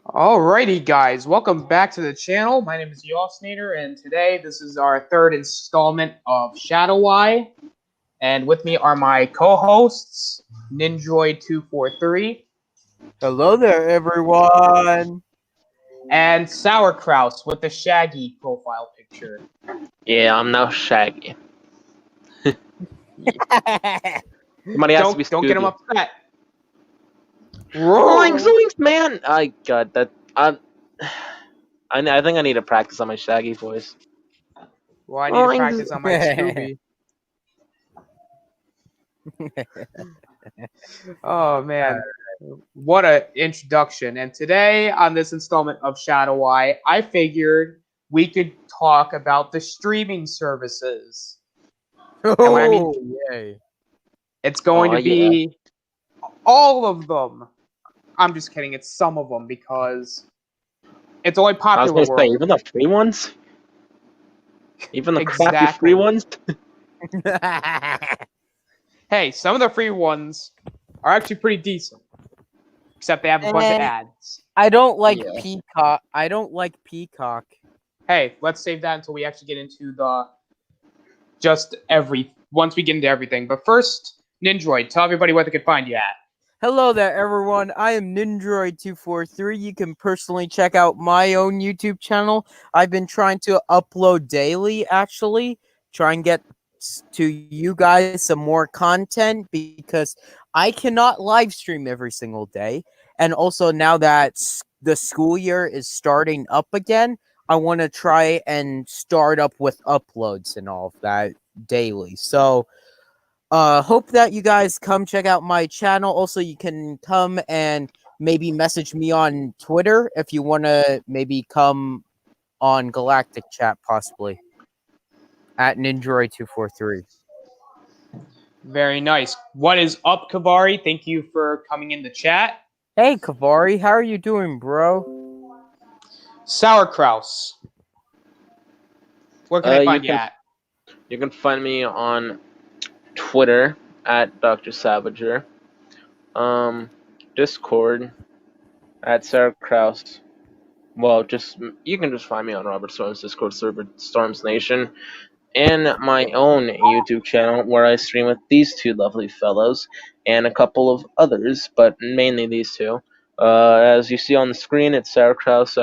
Alrighty, guys, welcome back to the channel. My name is Yosnator, and today this is our third installment of ShadowEye. And with me are my co-hosts, Ninjoid243 Hello there, everyone. and Sauerkraus with the Shaggy profile picture. Yeah, I'm now Shaggy. Somebody has to be Don't get him Scooby. upset. Zoinks, zoinks, man! I got that. I think I need to practice on my Shaggy voice. Well, I need to practice on my Scooby. Oh man, what a introduction. And today on this installment of ShadowEye, I figured we could talk about the streaming services. And when I mean, Yay. it's going to be all of them. I'm just kidding, it's some of them because it's only I was popular gonna say, world. even the free ones? Even the crappy Exactly. free ones? Hey, some of the free ones are actually pretty decent. Except they have a bunch of ads. I don't like Yeah. Peacock. I don't like Peacock. Hey, let's save that until we actually get into the once we get into everything. But first, Ninjoid, tell everybody where they can find you at. Hello there, everyone. I am Ninjroid243. You can personally check out my own YouTube channel. I've been trying to upload daily, actually. Try and get to you guys some more content because I cannot live stream every single day. And also, now that the school year is starting up again, I want to try and start up with uploads and all of that daily. So, hope that you guys come check out my channel. Also, you can come and maybe message me on Twitter if you want to maybe come on Galactic Chat, possibly. At Ninjroid243. Very nice. What is up, Kavari? Thank you for coming in the chat. Hey, Kavari, how are you doing, bro? Sauerkraus. Where can I find you at? You can find me on Twitter at Dr. Savager. Discord at Sarah Kraus. Well, you can just find me on Robert Storm's Discord server, Storms Nation, and my own YouTube channel where I stream with these two lovely fellows and a couple of others, but mainly these two. As you see on the screen, it's Sarah Kraus !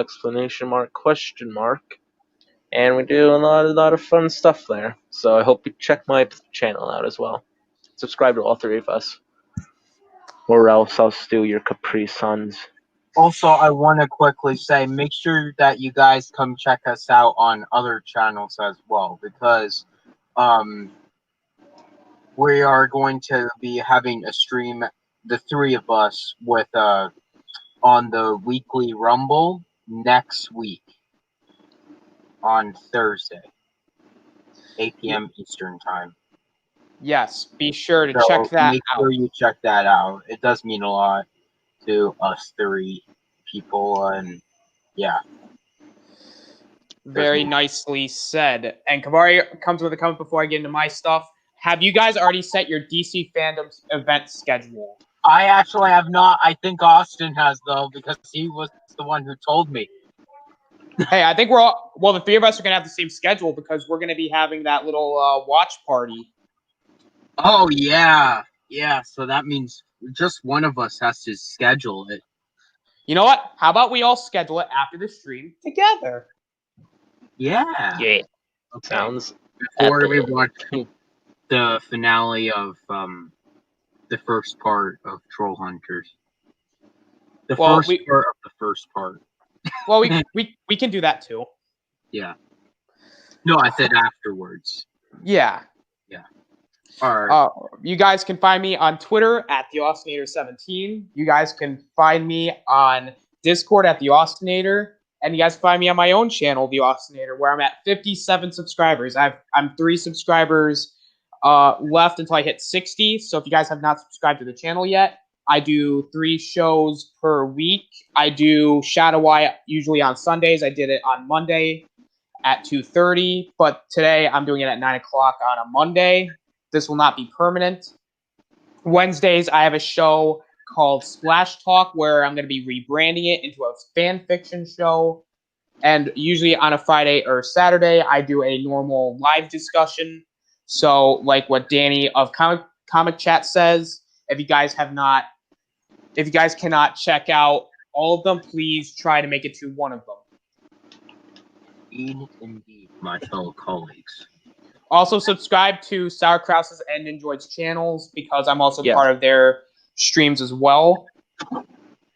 And we do a lot of fun stuff there. So I hope you check my channel out as well. Subscribe to all three of us, or else I'll steal your Capri Suns. Also, I want to quickly say, make sure that you guys come check us out on other channels as well, because we are going to be having a stream, the three of us, with on the weekly Rumble next week on Thursday, 8 p.m. Eastern time. Yes, be sure to So check that make out. sure you check that out. It does mean a lot to us three people, and yeah. Very nicely said. And Kavari comes with a comment before I get into my stuff. Have you guys already set your DC Fandom's event schedule? I actually have not. I think Austin has, though, because he was the one who told me. Hey, I think the three of us are going to have the same schedule because we're going to be having that little watch party. Oh, yeah. Yeah, so that means just one of us has to schedule it. You know what? How about we all schedule it after the stream together? Yeah. Yeah. Okay. Sounds Before we epic. watch the finale of the first part of Troll Hunters. The first part of the first part. Well, we can do that too. Yeah. No, I said afterwards. Yeah. Yeah. All right. You guys can find me on Twitter at TheAustinator17. You guys can find me on Discord at TheAustinator. And you guys can find me on my own channel, The Austinator, where I'm at 57 subscribers. I'm 3 subscribers left until I hit 60. So if you guys have not subscribed to the channel yet, I do 3 shows per week. I do ShadowEye usually on Sundays. I did it on Monday at 2:30, but today I'm doing it at 9 o'clock on a Monday. This will not be permanent. Wednesdays, I have a show called Splash Talk, where I'm going to be rebranding it into a fan fiction show. And usually on a Friday or Saturday, I do a normal live discussion. So, like what Danny of Comic Chat says, if you guys cannot check out all of them, please try to make it to one of them. Indeed, my fellow colleagues. Also, subscribe to Sour Krause's and Ninjoid's channels because I'm also part of their streams as well.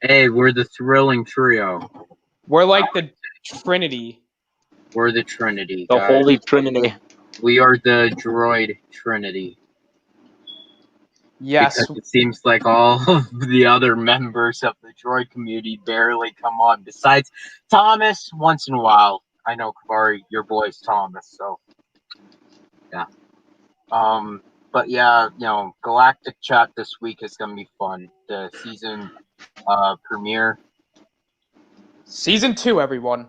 Hey, we're the thrilling trio. We're like the Trinity. We're the Trinity. The guys. Holy Trinity. We are the droid Trinity. Yes. Because it seems like all of the other members of the droid community barely come on. Besides Thomas, once in a while. I know, Kavari, your boy's Thomas, so yeah. But yeah, Galactic Chat this week is gonna be fun. The season premiere. Season 2, everyone.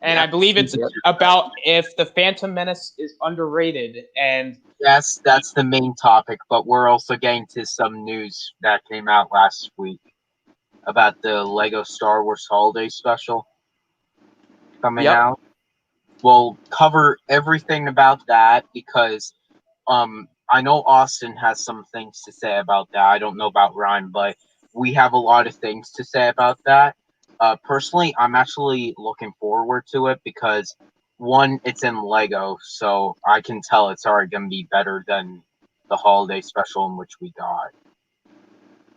And Yeah, I believe it's about if the Phantom Menace is underrated. And yes, that's the main topic, but we're also getting to some news that came out last week about the Lego Star Wars Holiday Special coming out. We'll cover everything about that because I know Austin has some things to say about that. I don't know about Ryan, but we have a lot of things to say about that. Personally, I'm actually looking forward to it because, one, it's in Lego, so I can tell it's already going to be better than the holiday special in which we got.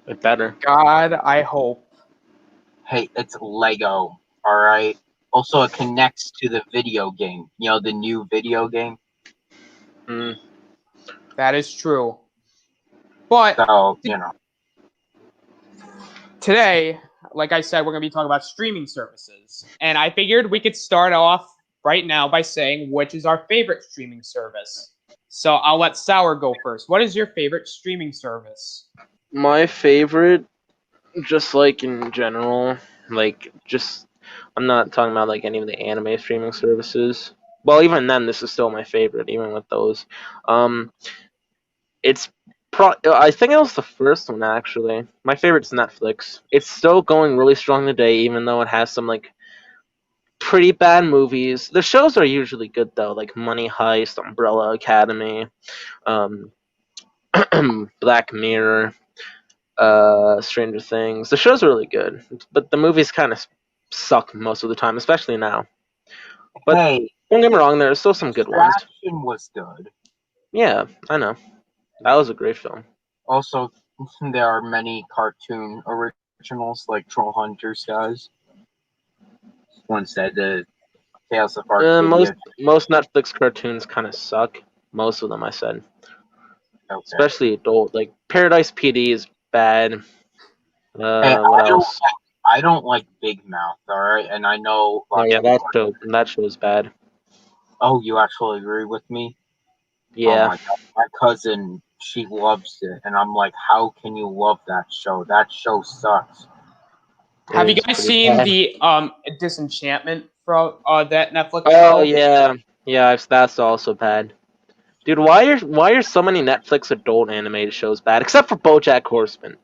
It better. God, I hope. Hey, it's Lego, alright? Also, it connects to the video game. The new video game. That is true. But So, today, like I said, we're going to be talking about streaming services. And I figured we could start off right now by saying which is our favorite streaming service. So I'll let Sour go first. What is your favorite streaming service? My favorite, just like in general, I'm not talking about like any of the anime streaming services. Well, even then, this is still my favorite, even with those. I think it was the first one actually. My favorite's Netflix. It's still going really strong today, even though it has some like pretty bad movies. The shows are usually good though, like Money Heist, Umbrella Academy, Black Mirror, Stranger Things. The shows are really good, but the movies kind of suck most of the time, especially now. But hey, don't get me wrong, there are still some good ones. Extraction was good. Yeah, I know. That was a great film. Also, there are many cartoon originals like Troll Hunters, guys. One said the Tales of Arcadia. Most Netflix cartoons kind of suck. Most of them, I said. Okay. Especially adult. Like Paradise PD is bad. Hey, What else? I don't like Big Mouth, alright? And I know... Oh yeah, that show is bad. Oh, you actually agree with me? Yeah. Oh my God. My cousin, she loves it. And I'm like, how can you love that show? That show sucks. Have you guys seen the Disenchantment from that Netflix show? Oh yeah, that's also bad. Dude, why are so many Netflix adult animated shows bad? Except for BoJack Horseman.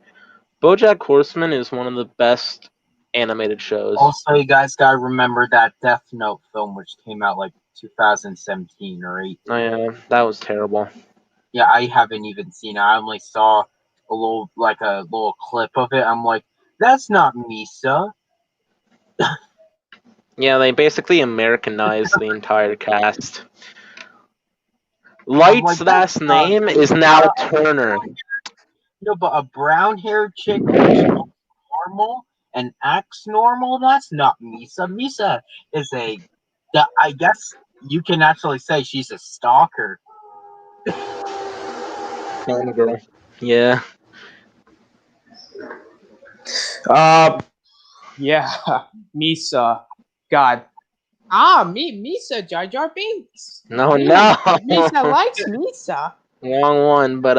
BoJack Horseman is one of the best animated shows. Also, you guys gotta remember that Death Note film, which came out like 2017 or 18. Oh yeah, that was terrible. Yeah, I haven't even seen it. I only saw a little clip of it. I'm like, that's not Misa. Yeah, they basically Americanized the entire cast. Light's last name is now Turner. No, but a brown-haired chick who's normal and acts normal, that's not Misa. Misa is I guess you can actually say she's a stalker. Girl. Yeah. Yeah, Misa. God. Misa, Jar Jar Binks. No. Misa likes Misa. Wrong one, but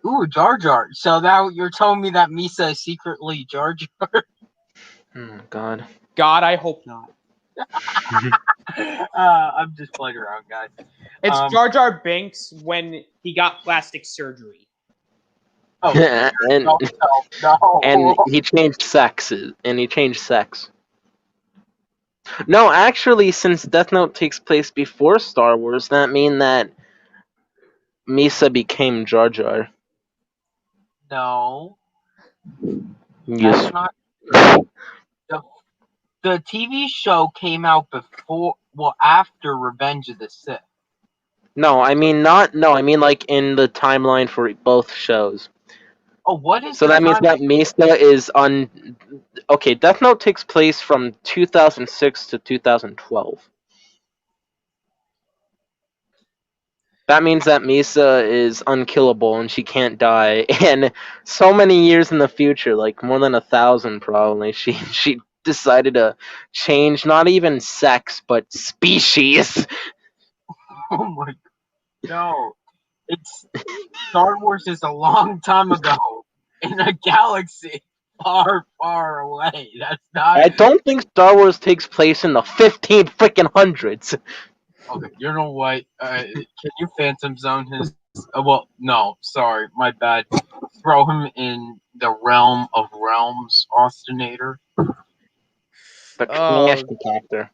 Ooh, Jar Jar. So now you're telling me that Misa is secretly Jar Jar? Oh, God. God, I hope not. I'm just playing around, guys. It's Jar Jar Binks when he got plastic surgery. Oh, and no, no. and he changed sexes. And he changed sex. No, actually, since Death Note takes place before Star Wars, that mean that Misa became Jar Jar. No, Yes. that's not true. The TV show came out after Revenge of the Sith. No, I mean not. No, I mean like in the timeline for both shows. Oh, what is So the that means time? that Misa is on. Okay, Death Note takes place from 2006 to 2012. That means that Misa is unkillable and she can't die. And so many years in the future, like more than 1,000 probably, she decided to change not even sex but species. Oh my, no. It's Star Wars is a long time ago in a galaxy far, far away. That's not I don't think Star Wars takes place in the 15 freaking hundreds. okay. You know what? Can you Phantom Zone his? Well, no, sorry, my bad. Throw him in the realm of realms, Austinator. The trash Oh detector.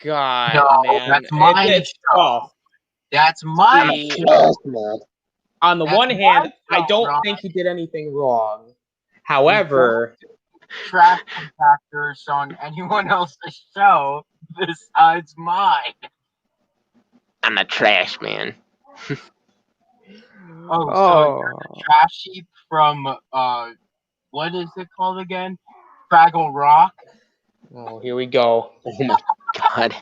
God, No, man, that's my it's show. tough. That's my See, show. on the That's one hand, my I show, don't Ron. think he did anything wrong. You However, trash compactors on anyone else's show besides mine. I'm a trash man. Oh, so oh, you're the trash sheep from what is it called again? Fraggle Rock. oh, here we go. Oh my god.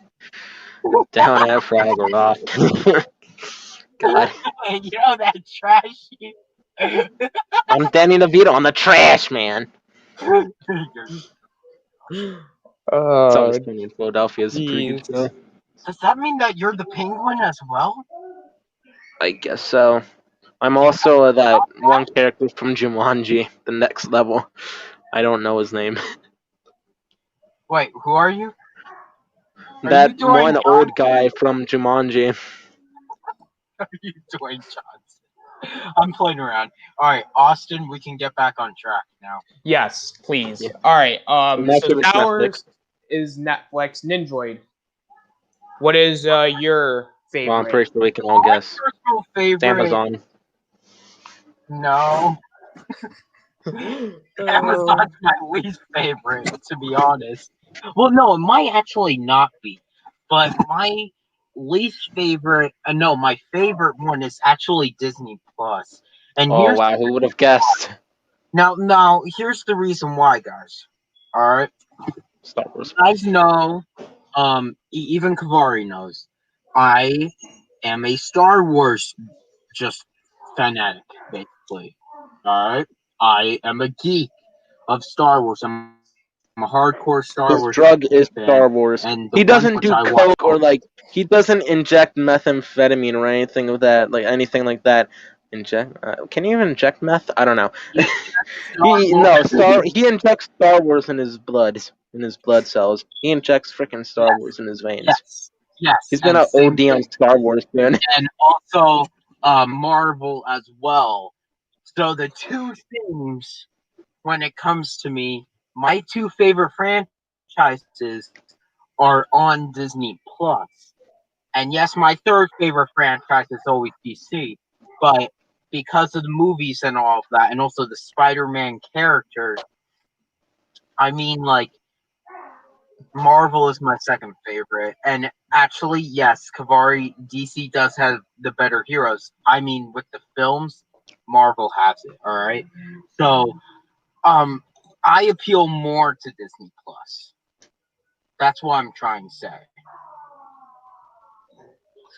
Down at Fraggle Rock. God. You know that trash sheep. I'm Danny DeVito. I'm the trash man. Does It's always Oh, funny in Philadelphia. It's a pretty good jeez. show. that mean that you're the penguin as well? I guess so. I'm also that one character from Jumanji, the next level. I don't know his name. Wait, who are you? Are That you doing one old guy from Jumanji. Are you doing Johnson? I'm playing around. All right, Austin, we can get back on track now. Yes, please. Yeah. All right. My So favorite's Towers is Netflix. Ninjoid. What is your Well, I'm favorite? pretty sure we can all guess. Personal It's favorite? Amazon. No, Amazon's my least favorite, to be honest. Well, no, it might actually not be, but my least favorite, no, my favorite one is actually Disney Plus. And Oh wow, who would have guessed? now here's the reason why, guys. All right, Star Wars. you guys know, even Kavari knows, I am a Star Wars just fanatic, basically. All right, I am a geek of Star Wars. I'm a hardcore Star His Wars drug is fan, Star Wars. and the He ones doesn't which do I watch. coke or like he doesn't inject methamphetamine or anything of that, like anything like that. Inject? Can you even inject meth? I don't know. He injects Star Wars in his blood cells. He injects freaking Star Wars in his veins. Yes, He's been and an same OD on thing. Star Wars, man. And also Marvel as well. So the two things, when it comes to me, my two favorite franchises are on Disney Plus. And yes, my third favorite franchise is always DC, but because of the movies and all of that, and also the Spider-Man character, I mean, like, Marvel is my second favorite. And actually, yes, Kavari, DC does have the better heroes. I mean, with the films, Marvel has it, alright? So, I appeal more to Disney Plus. That's what I'm trying to say.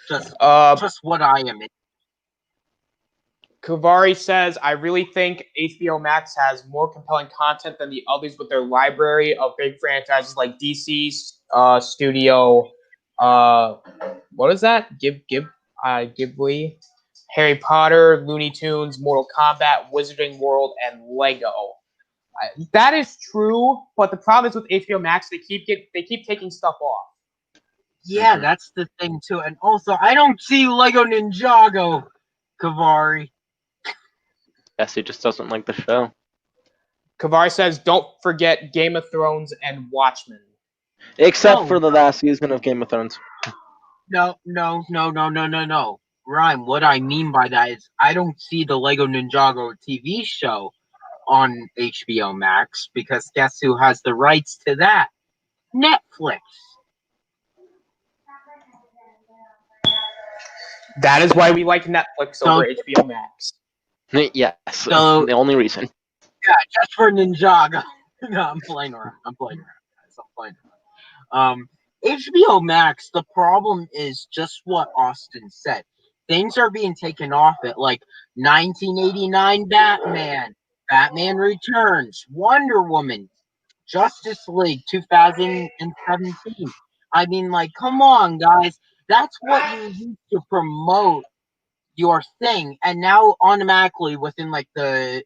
Just what I am. Kavari says, I really think HBO Max has more compelling content than the others with their library of big franchises like DC Studio. What is that? Ghibli, Harry Potter, Looney Tunes, Mortal Kombat, Wizarding World, and Lego. That is true, but the problem is with HBO Max, they keep taking stuff off. Yeah, that's the thing too. And also, I don't see Lego Ninjago, Kavari. Guess he just doesn't like the show. Kavari says, don't forget Game of Thrones and Watchmen. Except No. for the last season of Game of Thrones. No. Rhyme, what I mean by that is I don't see the Lego Ninjago TV show on HBO Max because guess who has the rights to that? Netflix. That is why we like Netflix over HBO Max. Yes, So- the only reason. Yeah, just for Ninjago. No, I'm playing around. HBO Max, the problem is just what Austin said. Things are being taken off at like 1989 Batman, Batman Returns, Wonder Woman, Justice League 2017. I mean, like, come on, guys. That's what you used to promote your thing. And now, automatically, within like the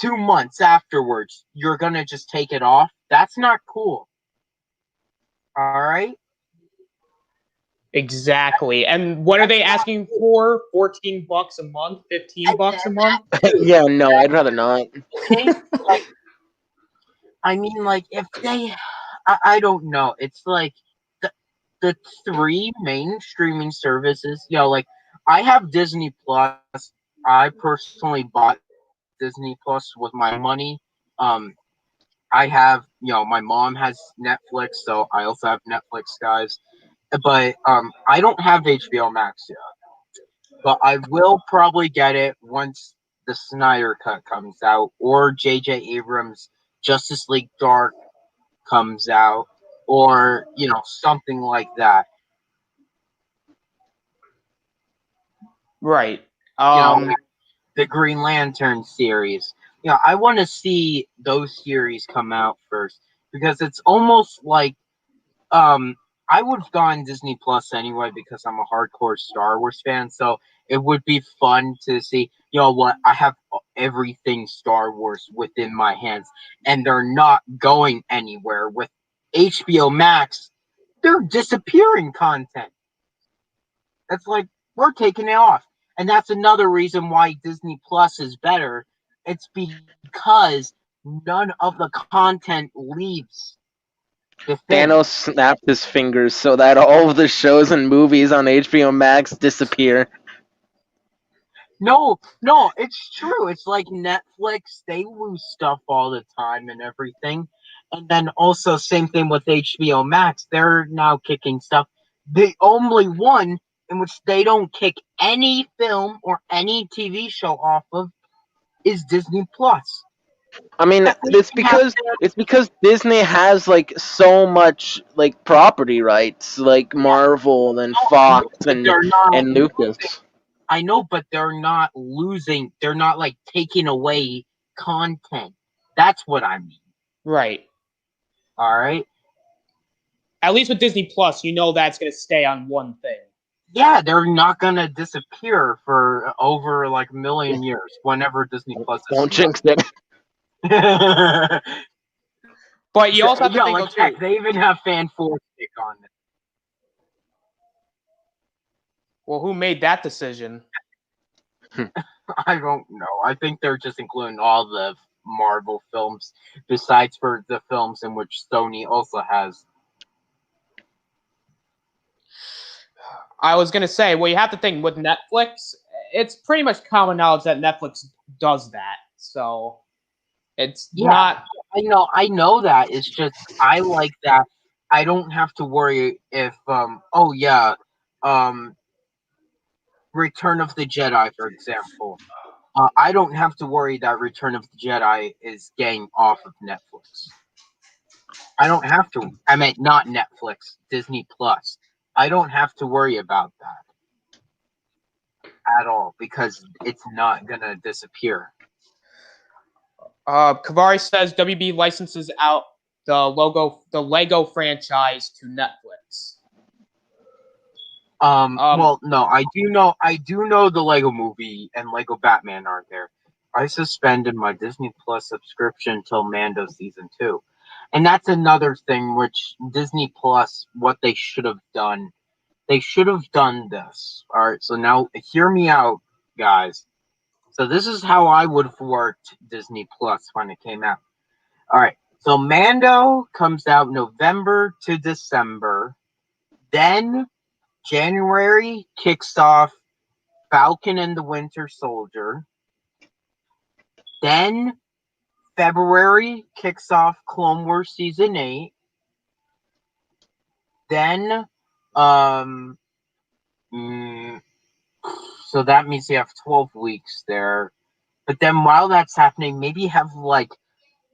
2 months afterwards, you're going to just take it off. That's not cool. All right? Exactly. And what are they asking for? $14 a month? $15 a month? Yeah, no, I'd rather not. Like, I mean, like, if they, I don't know. It's like the three main streaming services. You know, like I have Disney Plus. I personally bought Disney Plus with my money. I have, my mom has Netflix, so I also have Netflix, guys. But I don't have HBO Max yet. But I will probably get it once the Snyder Cut comes out or J.J. Abrams' Justice League Dark comes out, or something like that. Right. Like the Green Lantern series. I want to see those series come out first because it's almost like I would have gone Disney Plus anyway because I'm a hardcore Star Wars fan. So it would be fun to see. You know what? I have everything Star Wars within my hands, and they're not going anywhere. With HBO Max, they're disappearing content. It's like we're taking it off, and that's another reason why Disney Plus is better. It's because none of the content leaves the thing. Thanos snapped his fingers so that all of the shows and movies on HBO Max disappear. No, it's true. It's like Netflix, they lose stuff all the time and everything. And then also same thing with HBO Max. They're now kicking stuff. The only one in which they don't kick any film or any TV show off of is Disney Plus. I mean, That they it's can have because Disney has like so much like property rights, like Marvel and Fox but and they're not and Lucas. I know, but they're not losing. They're not like taking away content. That's what I mean. Right. All right. At least with Disney Plus, you know that's going to stay on one thing. Yeah, they're not gonna disappear for over like a million years. Whenever Disney Plus is. Don't jinx it. But you also have to think, like, okay, heck, they even have fan stick on it. well, who made that decision? I don't know. I think they're just including all the Marvel films, besides for the films in which Sony also has. I was going to say, well, you have to think with Netflix, it's pretty much common knowledge that Netflix does that. So it's not. I know that. It's just I like that. I don't have to worry if Return of the Jedi, for example. I don't have to worry that Return of the Jedi is getting off of Netflix. I don't have to. I meant not Netflix, Disney Plus. I don't have to worry about that at all because it's not gonna disappear. Kavari says WB licenses out the Lego franchise to Netflix. Well, no, I do know the Lego Movie and Lego Batman aren't there. I suspended my Disney Plus subscription until Mando season 2. And that's another thing which Disney Plus, what they should have done. They should have done this. All right, so now hear me out, guys. So this is how I would have worked Disney Plus when it came out. All right. So Mando comes out November to December. Then January kicks off Falcon and the Winter Soldier. Then February kicks off Clone Wars Season 8. Then, so that means you have 12 weeks there. But then while that's happening, maybe have like,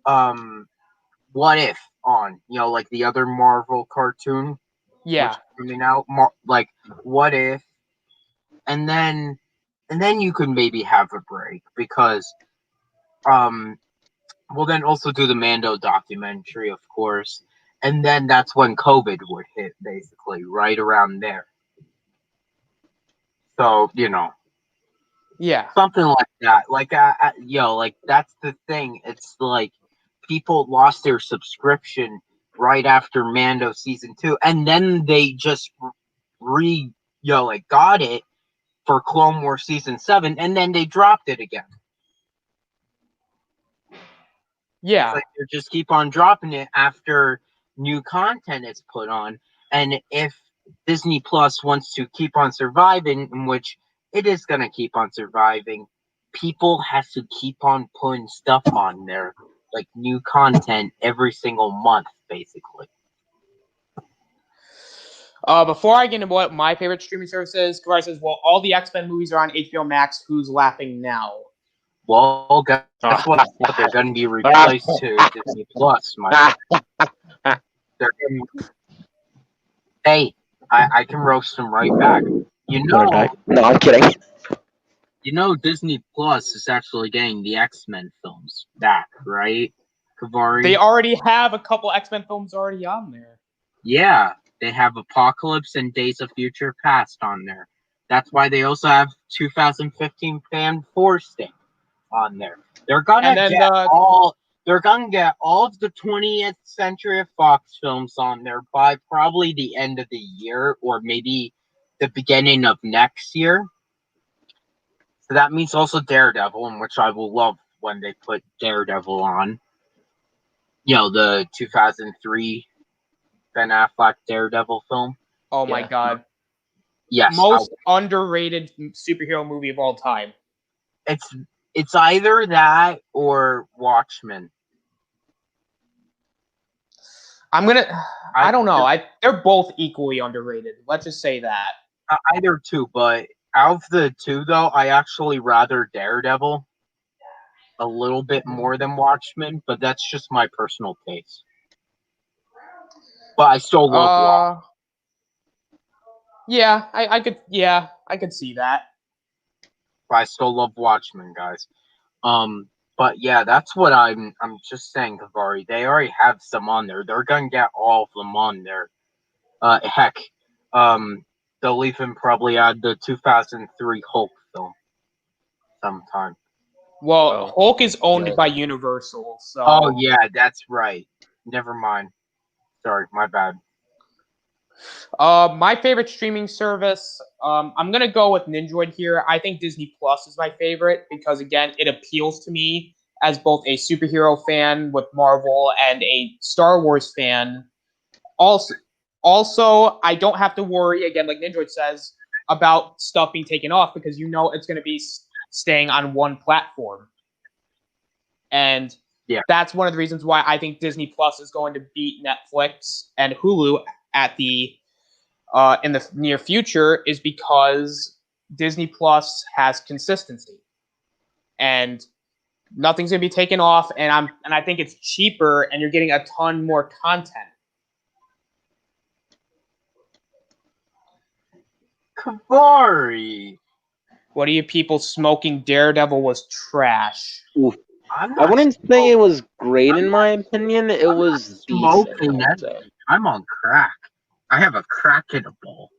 What If on, like the other Marvel cartoon. Yeah. Coming out, like What If, and then you could maybe have a break because, we'll then also do the Mando documentary, of course, and then that's when COVID would hit, basically, right around there. So, Yeah. something like that. Like, like that's the thing. It's like people lost their subscription right after Mando season 2, and then they just got it for Clone Wars season 7, and then they dropped it again. Yeah. It's like they just keep on dropping it after new content is put on. And if Disney Plus wants to keep on surviving, in which it is going to keep on surviving, people have to keep on putting stuff on there, like new content every single month, basically. Before I get into what my favorite streaming service is, Kavari says, well, all the X-Men movies are on HBO Max. Who's laughing now? Well, guess what? They're going to be replaced to Disney Plus. Hey, I can roast them right back. No, I'm kidding. Disney Plus is actually getting the X-Men films back, right, Kavari? They already have a couple X-Men films already on there. Yeah, they have Apocalypse and Days of Future Past on there. That's why they also have 2015 Fan Forcing on there. They're gonna get all of the 20th Century Fox films on there by probably the end of the year, or maybe the beginning of next year. So that means also Daredevil, in which I will love when they put Daredevil on. The 2003 Ben Affleck Daredevil film. Oh my god. Yes. Most underrated superhero movie of all time. It's either that or Watchmen. I don't know. They're both equally underrated. Let's just say that. Either two, but out of the two, though, I actually rather Daredevil a little bit more than Watchmen, but that's just my personal taste. But I still love Watchmen. Yeah, I could see that. But I still love Watchmen, guys. But yeah, that's what I'm just saying, Kavari. They already have some on there. They're gonna get all of them on there. Heck, they'll even probably add the 2003 Hulk film sometime. Well, Hulk is owned by Universal, so. Oh yeah, that's right. Never mind. Sorry, my bad. My favorite streaming service, I'm gonna go with Nindroid here. I think Disney Plus is my favorite because, again, it appeals to me as both a superhero fan with Marvel and a Star Wars fan. Also, I don't have to worry, again, like Nindroid says, about stuff being taken off because it's going to be staying on one platform. And that's one of the reasons why I think Disney Plus is going to beat Netflix and Hulu at in the near future, is because Disney Plus has consistency, and nothing's going to be taken off. And I think it's cheaper, and you're getting a ton more content. Kavari. What are you people smoking? Daredevil was trash. Oof. I wouldn't say it was great in my opinion. It was decent. I'm on crack. I have a crack in a bowl.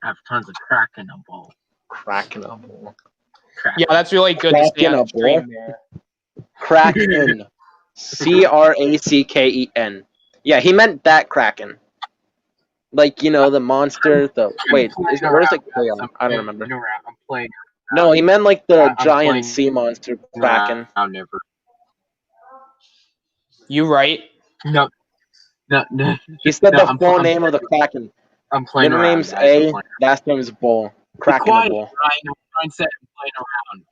I have tons of crack in a bowl. Crack in a bowl. Yeah, that's really good to stay on stream there. Kraken. Kraken. Yeah, he meant that Kraken. Like, the monster, where is it? I don't remember. I'm playing No, he meant like the I'm giant playing sea monster Kraken. around never. You right? No, no. He said No, the full name of the Kraken. I'm playing Middle around, name's guys. I'm A, playing. last name's Bull. Be Kraken the quiet, Bull. Ryan. I'm trying to say I'm playing around.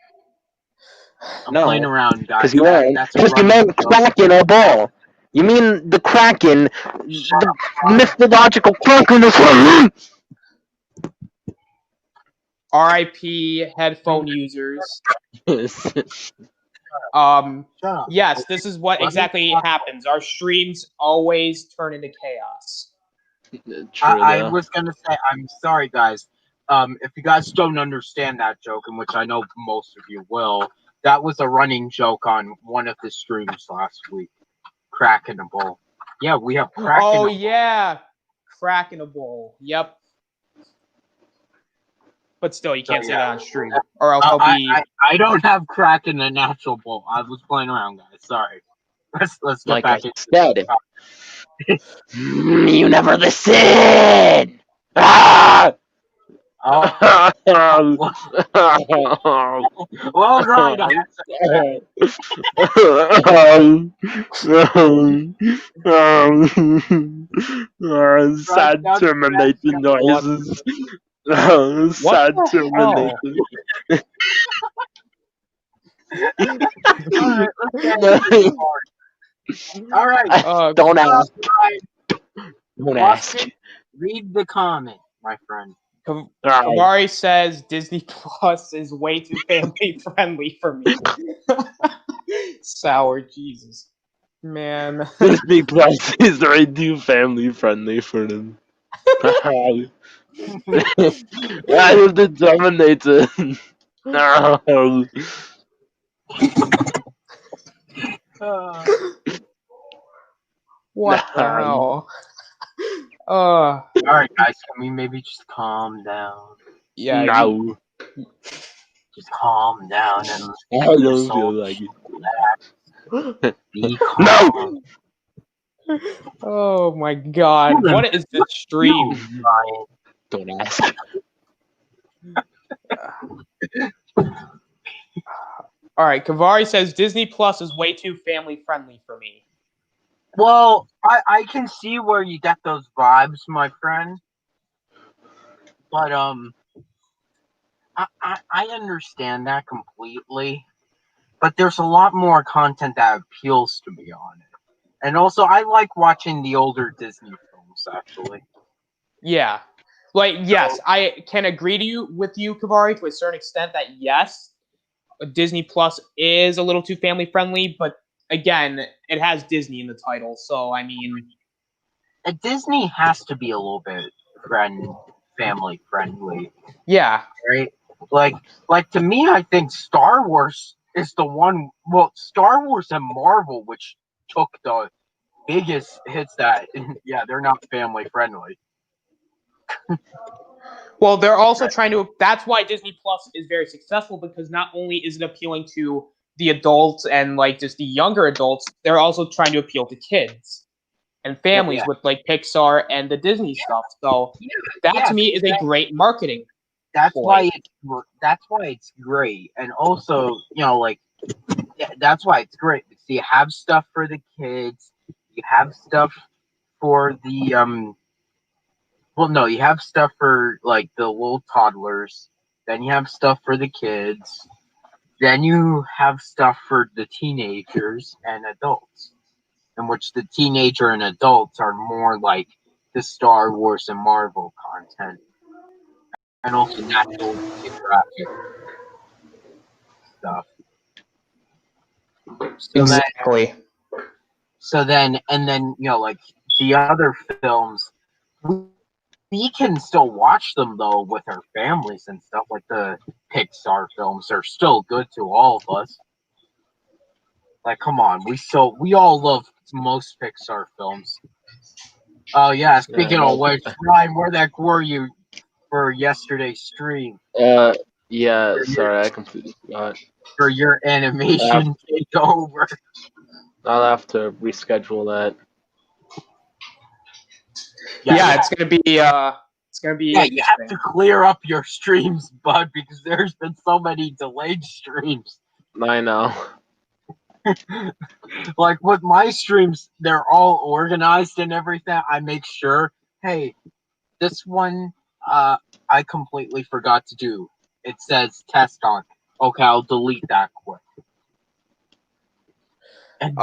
I'm No, playing around, guys. because you weren't. That's a Because you running meant joke. Kraken or Bull. You mean the Kraken, Shut the up, Ryan. mythological Kraken is RIP headphone users. Shut up. Yes, this is what Let me exactly talk. happens. Our streams always turn into chaos. I was gonna say, I'm sorry, guys. If you guys don't understand that joke, in which I know most of you will, that was a running joke on one of the streams last week. Kraken a bowl. Yeah, we have Kraken. Oh yeah, crack in a bowl. Yep. But still, you can't say that on stream, or else they'll be. I don't have crack in a natural bowl. I was playing around, guys. Sorry. Let's get like back I into said. You never listen. Ah! Oh, well, right. Sad termination noises. Sad termination. All right, let's get all right. Don't ask. Right. Don't ask. Read the comment, my friend. Kavari says Disney Plus is way too family friendly for me. Sour Jesus. Man. Disney Plus is way too family friendly for them. I have the Terminator. No. What the hell? All right, guys. Can we maybe just calm down? Yeah. No. Just calm down and I don't feel like it. be calm. No. Oh my God! What is this stream? Ryan. Don't ask. All right, Kavari says Disney Plus is way too family friendly for me. Well, I can see where you get those vibes, my friend. But I understand that completely. But there's a lot more content that appeals to me on it. And also I like watching the older Disney films actually. Yeah. Like, yes, I can agree with you, Kavari, to a certain extent that yes, Disney Plus is a little too family friendly, but again, it has Disney in the title, so I mean, Disney has to be a little bit family friendly. Yeah. Right? Like to me, I think Star Wars is the one. Well, Star Wars and Marvel, which took the biggest hits, that yeah, they're not family friendly. Well, they're also trying to. That's why Disney Plus is very successful, because not only is it appealing to the adults and like just the younger adults, they're also trying to appeal to kids and families with like Pixar and the Disney stuff. So that to me is a great marketing. That's why it's great, and also like that's why it's great. So you have stuff for the kids, you have stuff for the Well, no, you have stuff for like the little toddlers. Then you have stuff for the kids. Then you have stuff for the teenagers and adults, in which the teenager and adults are more like the Star Wars and Marvel content, and also National Geographic stuff. So Exactly. And then like the other films, we can still watch them though with our families and stuff. Like the Pixar films are still good to all of us. Like, come on, we all love most Pixar films. Oh yeah, speaking of which, Ryan, where the heck were you for yesterday's stream? Yeah, sorry, I completely forgot. For your animation takeover. I'll have to reschedule that. Yeah, it's It's gonna be Yeah, you have to interesting. clear up your streams, bud, because there's been so many delayed streams. I know. Like with my streams, they're all organized and everything. I make sure, hey, this one I completely forgot to do. It says test on. Okay, I'll delete that quick. And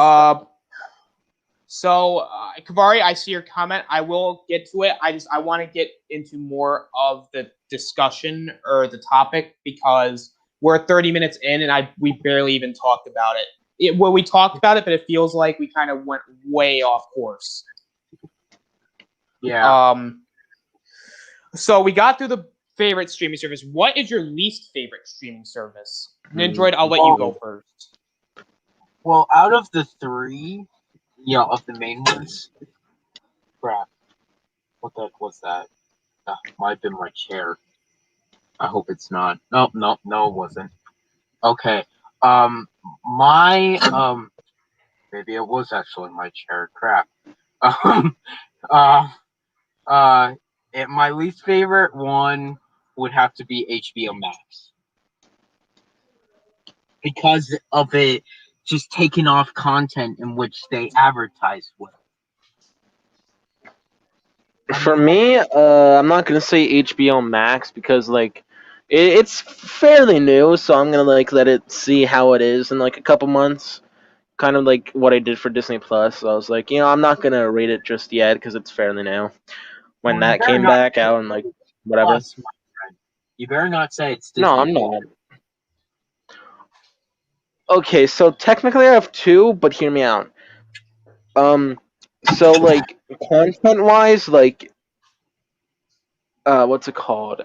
So, Kavari, I see your comment. I will get to it. I want to get into more of the discussion or the topic because we're 30 minutes in and we barely even talked about it. Well, we talked about it, but it feels like we kind of went way off course. yeah. So we got through the favorite streaming service. What is your least favorite streaming service? Nindroid, I'll let you go first. Well, out of the three, of the main ones, crap. What the heck was that? Might have been my chair. I hope it's not. No, it wasn't. Okay. My maybe it was actually my chair. Crap. Um, uh, my least favorite one would have to be HBO Max because of it just taking off content in which they advertise with. For me, I'm not gonna say HBO Max because like it's fairly new, so I'm gonna like let it see how it is in like a couple months. Kind of like what I did for Disney Plus. So I was like, I'm not gonna rate it just yet because it's fairly new. When Well, you that better came not back say out and like it's whatever. Plus, my friend. You better not say it's No, Disney I'm Plus. not. Okay, so technically I have two, but hear me out. So like content wise, like what's it called?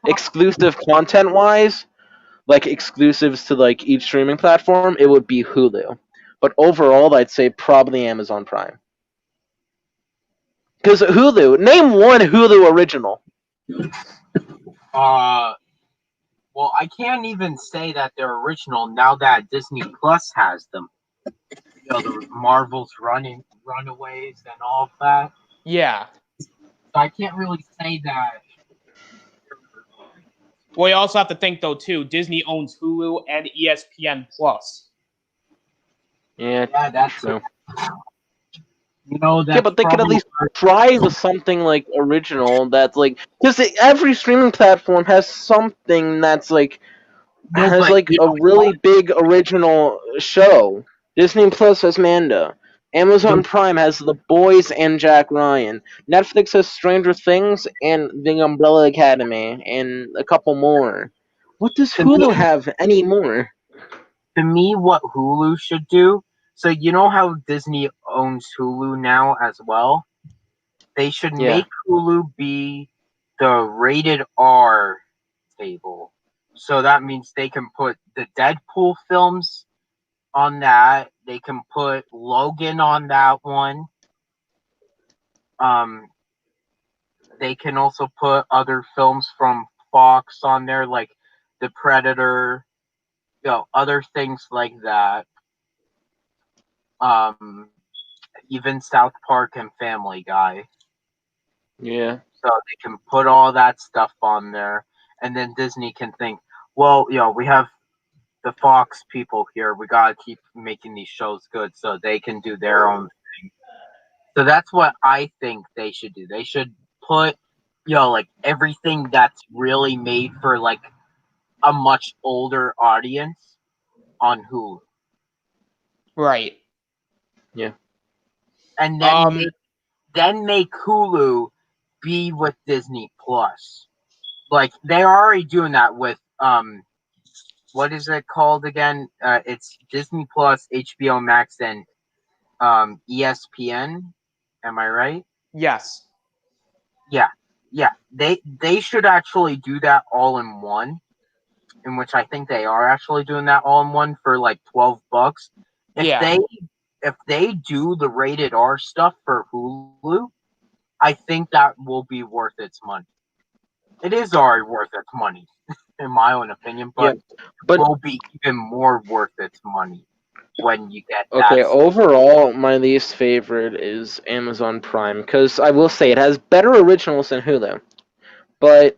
Exclusive content wise, like exclusives to like each streaming platform, it would be Hulu. But overall, I'd say probably Amazon Prime. Because Hulu, name one Hulu original. Well, I can't even say that they're original now that Disney Plus has them. The Marvel's Runaways and all of that. Yeah. So I can't really say that. Well, you also have to think though too. Disney owns Hulu and ESPN Plus. Yeah, that's true. that's Yeah, but they could at probably least try with something like original that's like because every streaming platform has something that's like no, has but like a really big original show. Disney Plus has Manda. Amazon Prime has The Boys and Jack Ryan. Netflix has Stranger Things and The Umbrella Academy and a couple more. What does Hulu have anymore? to me, what Hulu should do. So you know how Disney owns Hulu now as well. They should Yeah. make Hulu be the rated R table. So that means they can put the Deadpool films on that. They can put Logan on that one. Um, they can also put other films from Fox on there, like The Predator, other things like that. Um, even South Park and Family Guy. Yeah. So they can put all that stuff on there, and then Disney can think, well, we have the Fox people here. We gotta keep making these shows good, so they can do their own thing. So that's what I think they should do. They should put, like everything that's really made for like a much older audience on Hulu, Right. Yeah. and then make Hulu be with Disney Plus. Like they're already doing that with what is it called again? It's Disney Plus, HBO Max, and ESPN. Am I right? Yes. Yeah. They should actually do that all in one. In which I think they are actually doing that all in one for like $12. If they do the rated R stuff for Hulu, I think that will be worth its money. It is already worth its money, in my own opinion, but Yeah. But will be even more worth its money. when you get Okay, that. overall, my least favorite is Amazon Prime, because I will say it has better originals than Hulu, but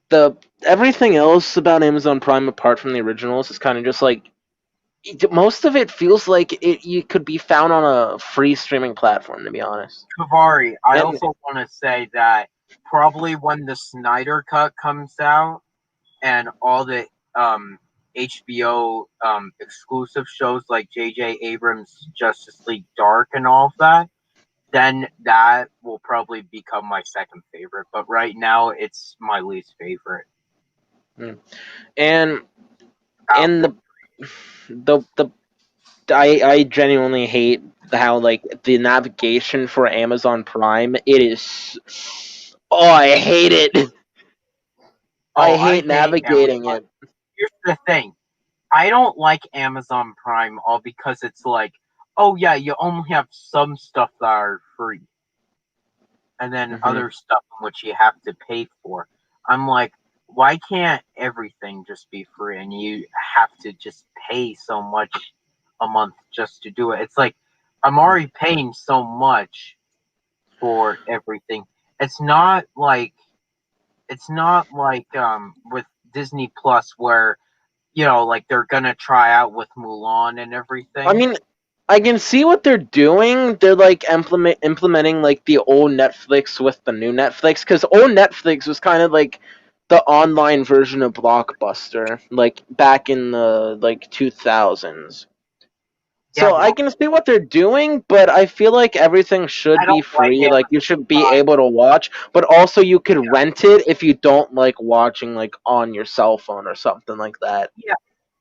the everything else about Amazon Prime, apart from the originals, is kind of just like most of it feels like you could be found on a free streaming platform, to be honest. Kavari, I And also want to say that probably when the Snyder Cut comes out and all the HBO exclusive shows like J.J. Abrams' Justice League Dark and all of that, then that will probably become my second favorite. But right now, it's my least favorite. and Out and the I genuinely hate how like the navigation for Amazon Prime, it is, oh, I hate it. I Oh, I hate hate navigating Amazon. it. Here's the thing. I don't like Amazon Prime all because it's like, oh yeah, you only have some stuff that are free, and then hmm other stuff in which you have to pay for. I'm like, why can't everything just be free and you have to just pay so much a month just to do it? It's like I'm already paying so much for everything. It's not like with Disney Plus where like they're gonna try out with Mulan and I everything. mean, I can see what they're doing. They're like implementing like the old Netflix with the new Netflix, because old Netflix was kind of like the online version of Blockbuster, like back in the like 2000s. Yeah, So I can see what they're doing, but I feel like everything I should be don't like free. Like you Amazon should be Prime. able to watch, but also you could rent it if you don't like watching like on your cell phone or something like that. Yeah,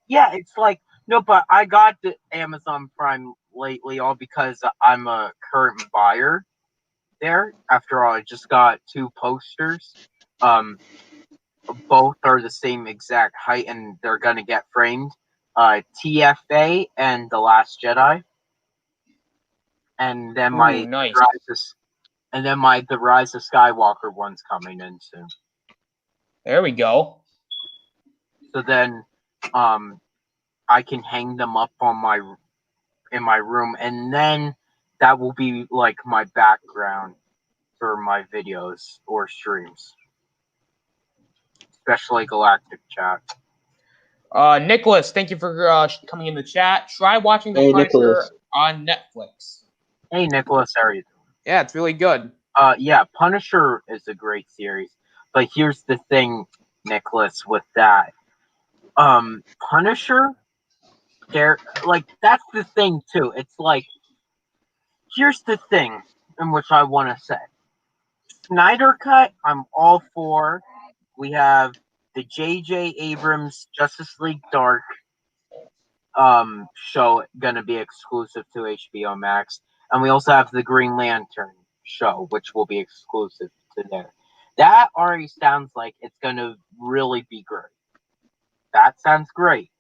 yeah, it's like no, but I got the Amazon Prime lately all because I'm a current buyer there. After all, I just got two posters. Um, both are the same exact height and they're gonna get framed. TFA and The Last Jedi, and then Ooh, my nice. Rise and then my The Rise of Skywalker one's coming in soon. There we go. So then, I can hang them up on in my room, and then that will be like my background for my videos or streams, especially Galactic Chat. Nicholas, thank you for coming in the chat. Try watching The Hey, Punisher Nicholas. on Netflix. Hey, Nicholas, how are you doing? Yeah, it's really good. Yeah, Punisher is a great series, but here's the thing, Nicholas, with that. Punisher, there, like that's the thing too. It's like here's the thing in which I want to say. Snyder Cut, I'm all for. We have the J.J. Abrams Justice League Dark show gonna be exclusive to HBO Max, and we also have the Green Lantern show, which will be exclusive to there. That already sounds like it's gonna really be great. That sounds great,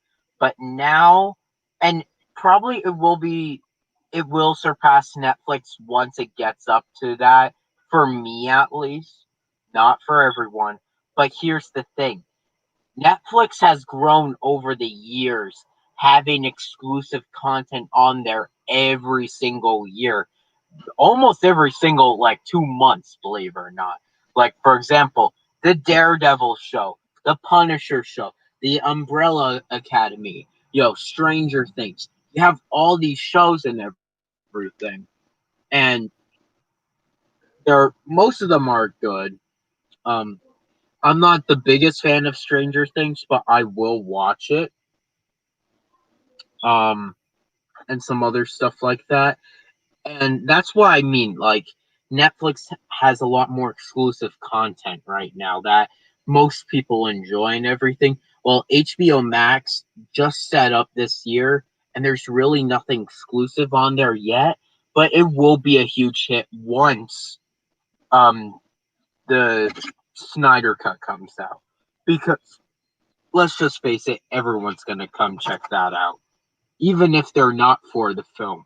but now, and probably it will surpass Netflix once it gets up to that. For me, at least, not for everyone. But here's the thing. Netflix has grown over the years, having exclusive content on there every single year, almost every single like 2 months, believe it or not. Like for example, the Daredevil show, the Punisher show, the Umbrella Academy, Stranger Things. You have all these shows and everything, and most of them are good. Um, I'm not the biggest fan of Stranger Things, but I will watch it. Um, and some other stuff like that. And that's what I mean. Like, Netflix has a lot more exclusive content right now that most people enjoy and everything. Well, HBO Max just set up this year, and there's really nothing exclusive on there yet, but it will be a huge hit once um, the Snyder Cut comes out. Because, let's just face it, everyone's going to come check that out. Even if they're not for the film,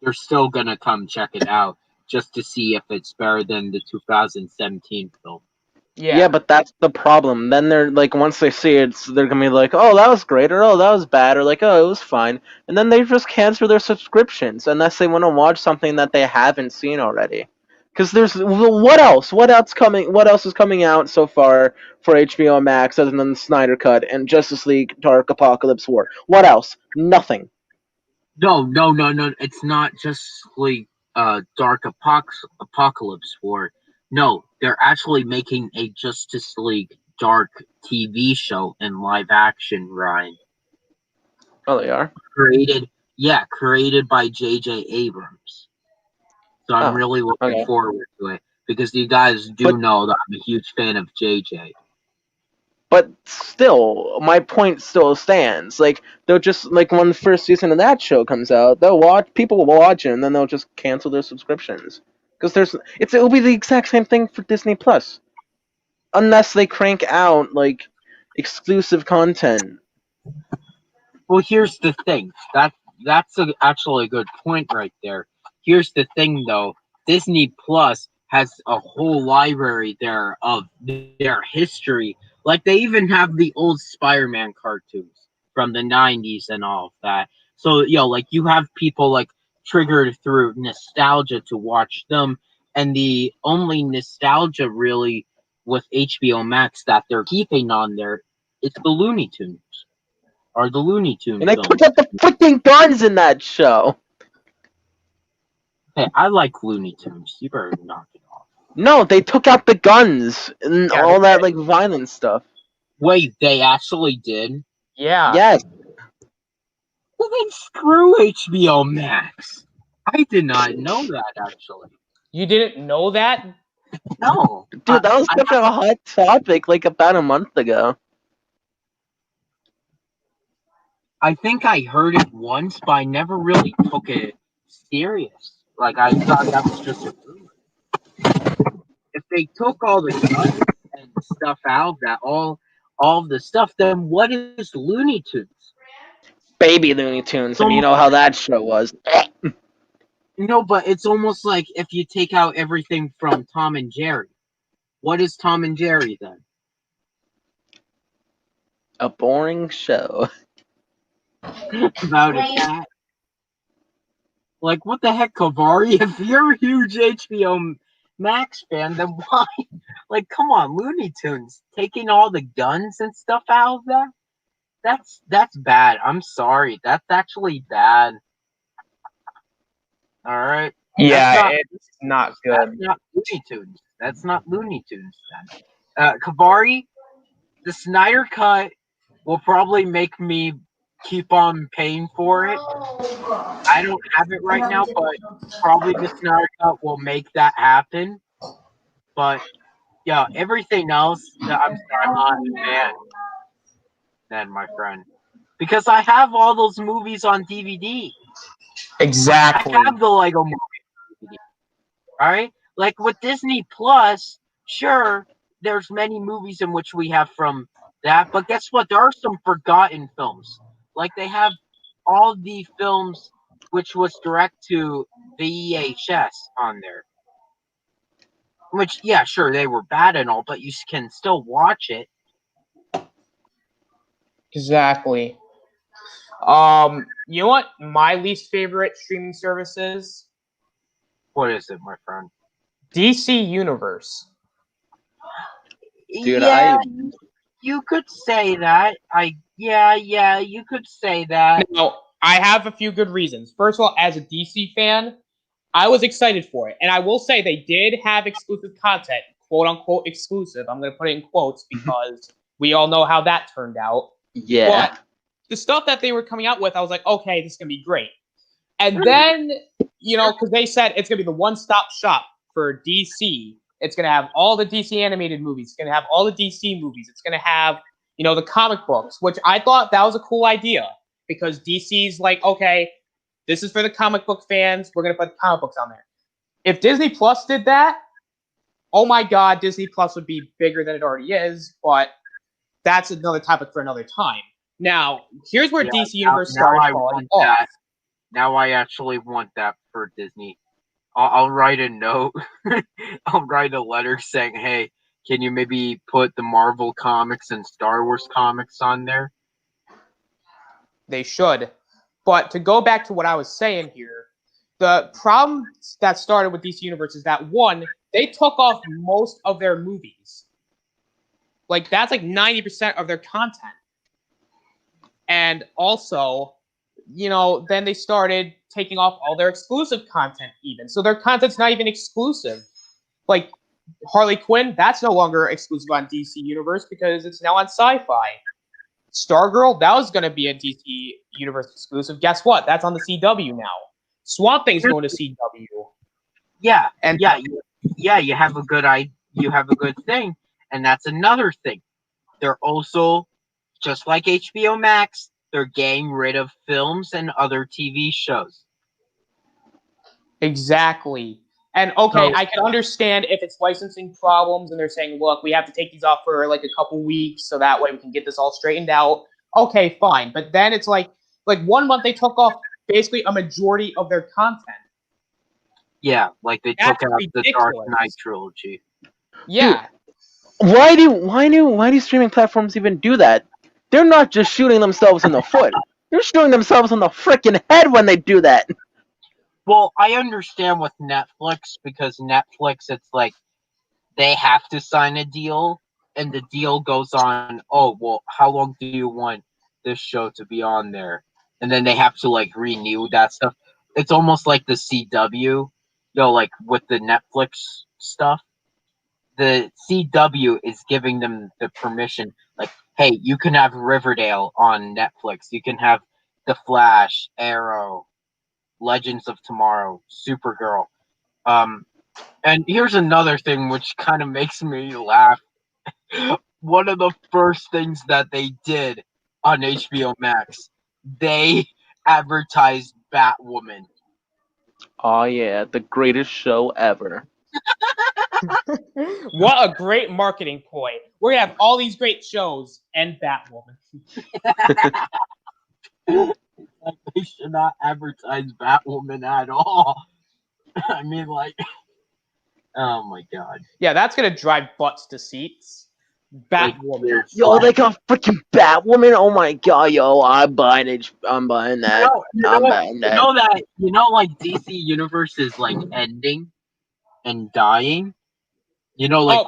they're still gonna come check it out just to see if it's better than the 2017 film. Yeah, but that's the problem. Then they're like, once they see it, they're gonna be like, "Oh, that was great," or "Oh, that was bad," or like, "Oh, it was fine," and then they just cancel their subscriptions unless they want to watch something that they haven't seen already. Because there's what else? What else coming? What else is coming out so far for HBO Max other than the Snyder Cut and Justice League Dark Apocalypse War? What else? Nothing. No, no, no, no. It's not just like Dark Apocalypse War. No, they're actually making a Justice League Dark TV show in live action, Ryan. Oh, they are. Created by J.J. Abrams. So I'm Oh, really looking okay. forward to it because you guys do But know that I'm a huge fan of JJ. But still, my point still stands. Like they'll just like when the first season of that show comes out, they'll watch people will watch it, and then they'll just cancel their subscriptions because it'll be the exact same thing for Disney Plus, unless they crank out like exclusive content. Well, here's the thing. Actually a good point right there. Here's the thing, though. Disney Plus has a whole library there of their history. Like they even have the old Spider-Man cartoons from the '90s and all of that. So, like you have people like triggered through nostalgia to watch them, and the only nostalgia really with HBO Max that they're keeping on there is the Looney Tunes or the Looney Tune And they films. took out the freaking guns in that show. Hey, I like Looney Tunes. You better knock it off. No, they took out the guns and Yeah, all that like violent stuff. Wait, they actually did? Yeah. Yes, Well, then screw HBO Max. I did not know that, actually. You didn't know that? No. dude, that was I, such a hot topic like about a month ago. I think I heard it once, but I never really took it serious. Like, I thought that was just a rumor. If they took all the guns and stuff out, all of the stuff, then what is Looney Tunes? Baby Looney Tunes. I mean, you So know how that show was. No, but it's almost like if you take out everything from Tom and Jerry. What is Tom and Jerry then? A boring show. About a cat? Like, what the heck, Kavari? If you're a huge HBO Max fan, then why? Like, come on, Looney Tunes. Taking all the guns and stuff out of that? That's bad. I'm sorry. That's actually bad. Alright? Yeah, it's not That's good. not Looney Tunes. That's not Looney Tunes then. Kavari, the Snyder Cut will probably make me keep on paying for it. I don't have it right now, but probably the Snyder Cut will make that happen. But yeah, everything else, I'm sorry, I'm not a fan. Then, my friend, because I have all those movies on DVD. Exactly. I have the Lego movie on DVD. All right, like with Disney Plus, sure, there's many movies in which we have from that, but guess what? There are some forgotten films. Like they have all the films which was direct to VHS on there. Which, yeah, sure, they were bad and all, but you can still watch it. Exactly. You know what my least favorite streaming service is? What is it, my friend? DC Universe. Dude, Yeah, you could say that. Yeah, you could say that. Now, I have a few good reasons. First of all, as a DC fan, I was excited for it. And I will say they did have exclusive content, quote unquote exclusive. I'm going to put it in quotes because we all know how that turned out. Yeah. But the stuff that they were coming out with, I was like, okay, this is going to be great. And then, because they said it's going to be the one-stop shop for DC. It's going to have all the DC animated movies. It's going to have all the DC movies. It's going to have, the comic books, which I thought that was a cool idea because DC's like, okay, this is for the comic book fans. We're going to put comic books on there. If Disney Plus did that, oh my God, Disney Plus would be bigger than it already is, but that's another topic for another time. Now, here's where DC Universe started falling off. Now I actually want that for Disney. I'll write a note. I'll write a letter saying, hey, Can you maybe put the Marvel comics and Star Wars comics on there? They should. But to go back to what I was saying here, the problem that started with DC Universe is that, one, they took off most of their movies. Like, that's like 90% of their content. And also, then they started taking off all their exclusive content even. So their content's not even exclusive. Like, Harley Quinn, that's no longer exclusive on DC Universe because it's now on Sci-Fi. Stargirl, that was going to be a DC Universe exclusive. Guess what? That's on the CW now. Swamp Thing's going to CW. Yeah, And you have a good thing, and that's another thing. They're also, just like HBO Max, they're getting rid of films and other TV shows. Exactly. And okay, I can understand if it's licensing problems and they're saying, look, we have to take these off for like a couple weeks so that way we can get this all straightened out. Okay, fine. But then it's like 1 month they took off basically a majority of their content. Yeah, like they That's took out ridiculous. the Dark Knight trilogy. Yeah. Dude, why do streaming platforms even do that? They're not just shooting themselves in the foot. They're shooting themselves in the freaking head when they do that. Well, I understand with Netflix, because Netflix, it's like they have to sign a deal, and the deal goes on, oh, well, how long do you want this show to be on there? And then they have to, like, renew that stuff. It's almost like the CW, like, with the Netflix stuff. The CW is giving them the permission, like, hey, you can have Riverdale on Netflix. You can have The Flash, Arrow, Legends of Tomorrow, Supergirl. And here's another thing which kind of makes me laugh. One of the first things that they did on HBO Max, they advertised Batwoman. Oh yeah, the greatest show ever. What a great marketing ploy. We're going to have all these great shows and Batwoman. Like, they should not advertise Batwoman at all. I mean, like, oh my god. Yeah, that's going to drive butts to seats. Batwoman. Yo, they got freaking Batwoman. Oh my god, yo, I'm buying it. I'm buying that. I'm buying that. Like DC Universe is like ending and dying. Like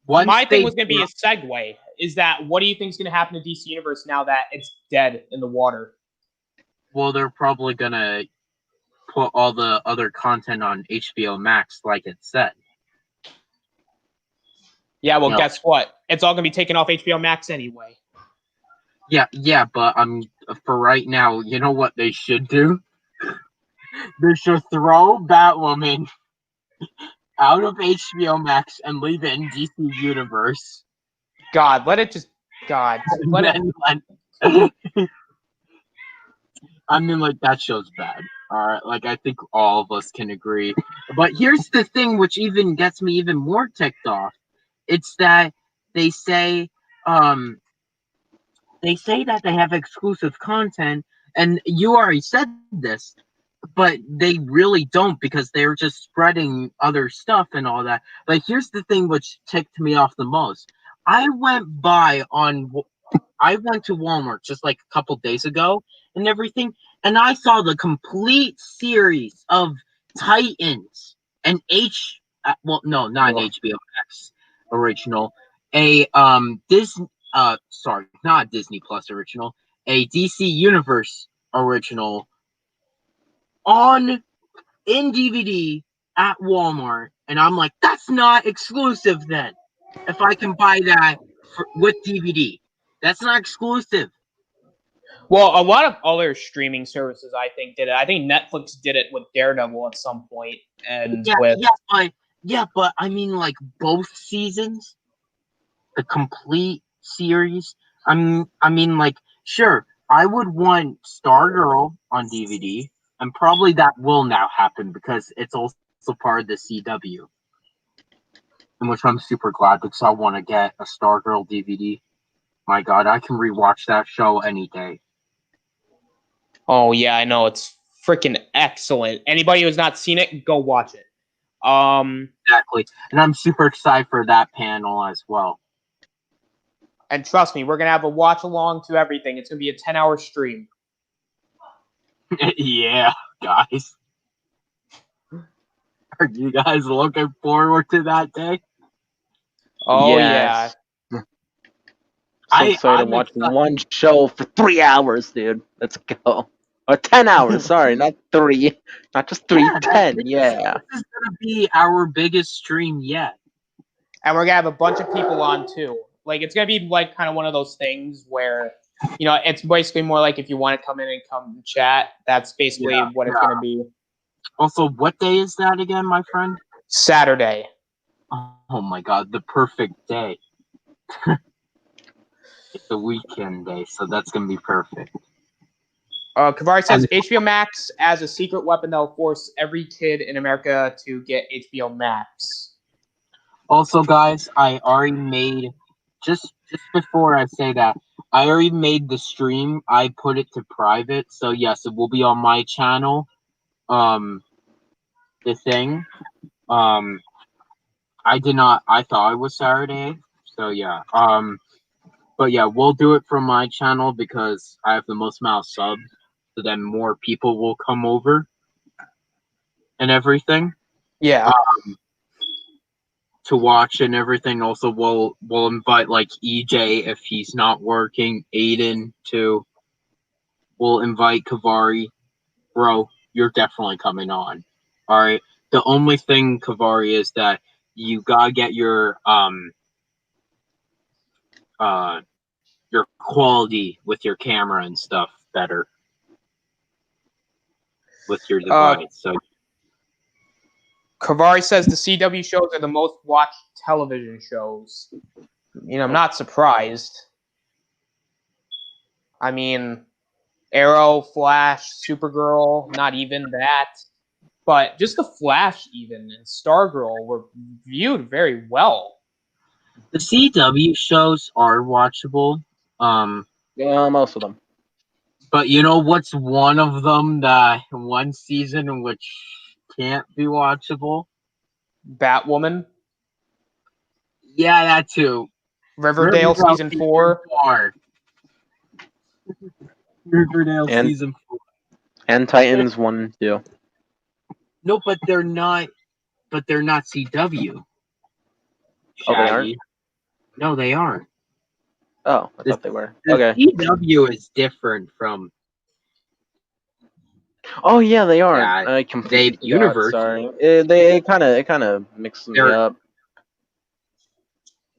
my thing was going to be a segue. Is that what do you think is going to happen to DC Universe now that it's dead in the water? Well, they're probably going to put all the other content on HBO Max, like it said. Yeah, well, guess what? It's all going to be taken off HBO Max anyway. Yeah, but for right now, you know what they should do? They should throw Batwoman out of HBO Max and leave it in DC Universe. God, let it just... God. I mean, like, that show's bad. Alright, like, I think all of us can agree. But here's the thing which even gets me even more ticked off. It's that they say that they have exclusive content, and you already said this, but they really don't, because they're just spreading other stuff and all that. But here's the thing which ticked me off the most. I went to Walmart just like a couple days ago and everything, and I saw the complete series of Titans and not HBO Max original, not Disney Plus original, a DC Universe original in DVD at Walmart, and I'm like, that's not exclusive then. If I can buy that with DVD, that's not exclusive. Well, a lot of other streaming services, I think, did it. I think Netflix did it with Daredevil at some point, and but I mean, like, both seasons, the complete series. I mean, like, sure, I would want Stargirl on DVD, and probably that will now happen because it's also part of the CW, in which I'm super glad because I want to get a Stargirl DVD. My God, I can rewatch that show any day. Oh yeah, I know, it's freaking excellent. Anybody who's not seen it, go watch it. Exactly. And I'm super excited for that panel as well. And trust me, we're gonna have a watch along to everything. It's gonna be a 10-hour stream. Yeah, guys. Are you guys looking forward to that day? Oh Yes. yeah. So excited to I'm watch excited. one show for 3 hours, dude. Let's go. Or 10 hours, sorry, not 3. Not just 3, Yeah, 10, yeah. This is gonna be our biggest stream yet. And we're gonna have a bunch of people on too. Like it's gonna be like kind of one of those things where, you know, it's basically more like if you want to come in and come chat, that's basically what it's gonna be. Also, what day is that again, my friend? Saturday. Oh my god, the perfect day. It's a weekend day, so that's gonna be perfect. Kavari says HBO Max as a secret weapon that will force every kid in America to get HBO Max. Also, guys, I already made just before I say that, I already made the stream. I put it to private, so yes, it will be on my channel. The thing. I did not. I thought it was Saturday, so yeah. But yeah, we'll do it from my channel because I have the most amount of subs, so then more people will come over and everything. Yeah. To watch and everything. Also, we'll invite like EJ if he's not working, Aiden too. We'll invite Kavari. Bro, you're definitely coming on. All right. The only thing, Kavari, is that you gotta get your quality with your camera and stuff better with your device. So Kavari says the CW shows are the most watched television shows. You know, I'm not surprised. I mean, Arrow, Flash, Supergirl, not even that. But just the Flash, even, and Stargirl were viewed very well. the CW shows are watchable. Yeah, most of them. But you know what's one of them that one season in which can't be watchable? Batwoman, Yeah, that too. Riverdale season 4. Riverdale And- season 4. And Titans 1 and 2. No, but they're not. But they're not CW. Oh, they Shaggy. No, they aren't. Oh, I thought they were. The Okay. CW is different from Oh yeah, they are. Yeah, I completely forgot. universe. Sorry, it kind of mixed me They're- up.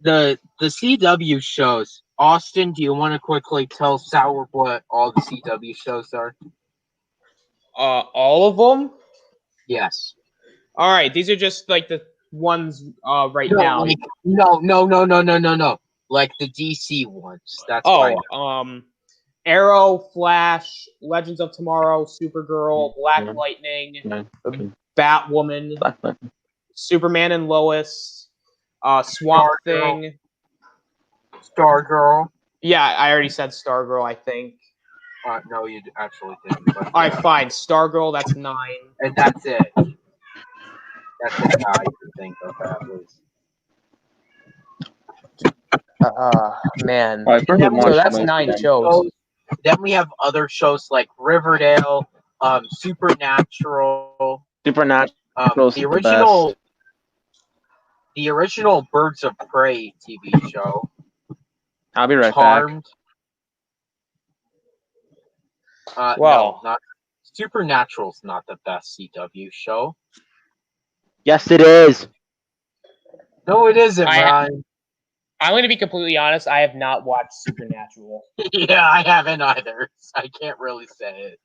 the CW shows. Austin, do you want to quickly tell Sour what all the CW shows are? All of them? Yes. All right, these are just like the ones right now. Like, no. Like the DC ones. That's fine. Arrow, Flash, Legends of Tomorrow, Supergirl, Black Lightning, Batwoman, Superman and Lois, Swamp Thing. Stargirl. Yeah, I already said Stargirl, I think. No, you actually didn't. But, All right, fine. Stargirl, that's 9. And that's it. That's it. I can think of at least. Man. So that's 9 shows. Then we have other shows like Riverdale, Supernatural. Supernatural. The original Birds of Prey TV show. I'll be right Charmed. Well, no, not Supernatural's not the best CW show. back. Yes, it is. No, it isn't, Ryan. I'm going to be completely honest. I have not watched Supernatural. Yeah, I haven't either. I can't really say it.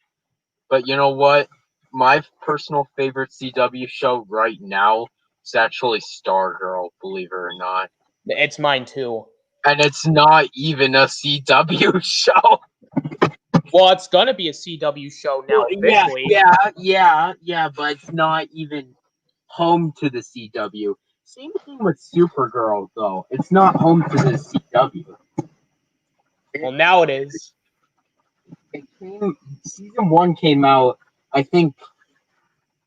But you know what? My personal favorite CW show right now is actually Stargirl, believe it or not. It's mine too. And it's not even a CW show. Well, it's going to be a CW show now officially. Yeah, but it's not even home to the CW. Same thing with Supergirl, though. It's not home to the CW. Well, now it is. Season 1 came out, I think,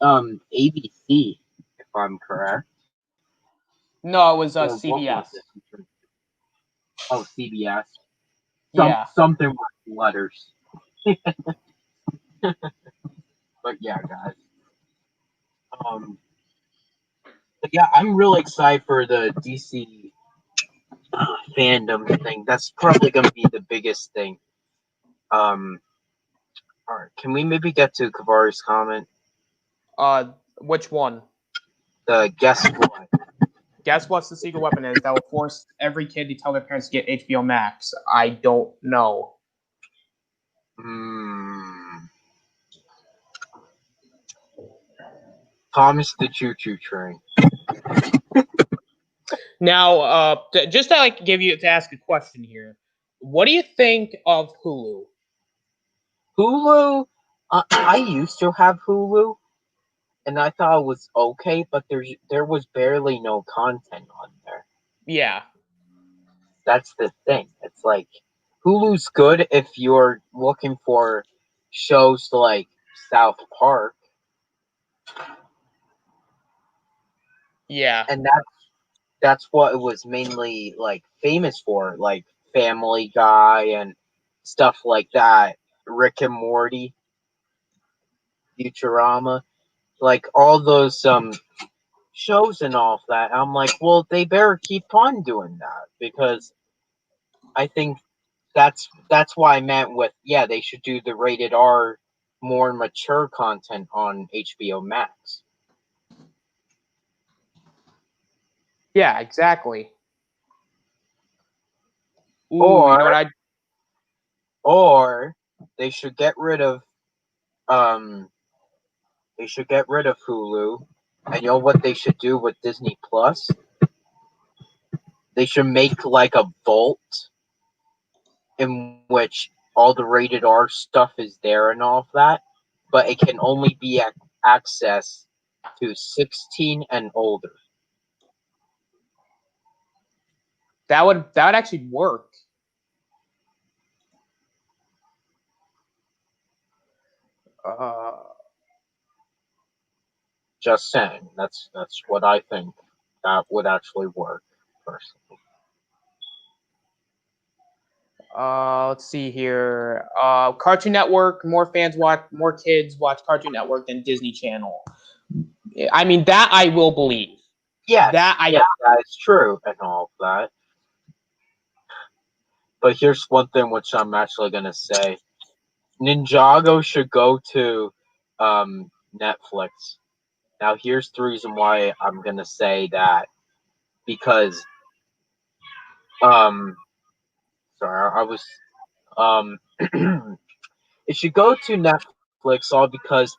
ABC, if I'm correct. No, it was Or what CBS. was it? Oh, CBS. Yeah. Something with letters. But yeah, guys. But yeah, I'm really excited for the DC fandom thing. That's probably going to be the biggest thing. All right, can we maybe get to Kavari's comment? Which one? The guess what? Guess what's the secret weapon is that will force every kid to tell their parents to get HBO Max? I don't know. Thomas the Choo Choo Train. Now, just to ask a question here, what do you think of Hulu? Hulu. I used to have Hulu, and I thought it was okay, but there was barely no content on there. Yeah. That's the thing. It's like Hulu's good if you're looking for shows like South Park, Yeah. and that's what it was mainly like famous for, like Family Guy and stuff like that. Rick and Morty, Futurama, like all those shows and all of that. I'm like, well, they better keep on doing that because I think that's why I meant with they should do the rated R, more mature content on HBO Max. Yeah, exactly. Ooh, Or you know what or they should get rid of Hulu, and you know what they should do with Disney Plus? They should make like a vault in which all the rated R stuff is there and all of that, but it can only be accessed to 16 and older. that would actually work. Just saying, that's what I think that would actually work personally. Let's see here. Cartoon Network. More kids watch Cartoon Network than Disney Channel. I mean, that I will believe. Yes, that is true and all of that. But here's one thing which I'm actually gonna say: Ninjago should go to Netflix. Now, here's the reason why I'm gonna say that, because sorry, I was it should go to Netflix all because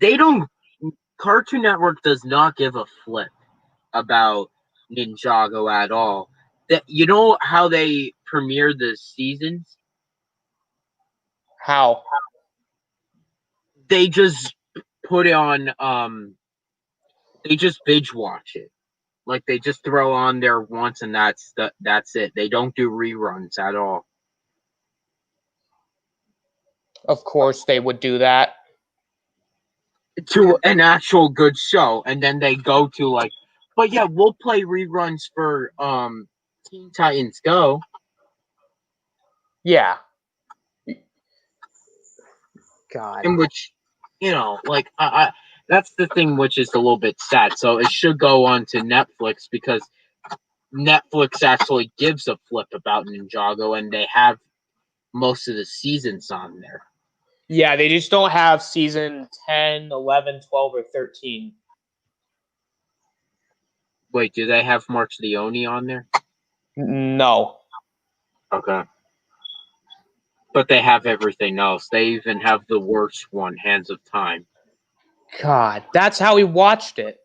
they don't. Cartoon Network does not give a flip about Ninjago at all. That, you know how they premiere the seasons? How? They just put it on. They just binge watch it. Like, they just throw on there once and that's it. They don't do reruns at all. Of course, they would do that. To an actual good show, and then they go to like, but yeah, we'll play reruns for Teen Titans Go. Yeah. God. In which, like, I that's the thing which is a little bit sad. So it should go on to Netflix because Netflix actually gives a flip about Ninjago, and they have most of the seasons on there. Yeah, they just don't have season 10, 11, 12, or 13. Wait, do they have March Leone on there? No. Okay. But they have everything else. They even have the worst one, Hands of Time. God, that's how we watched it.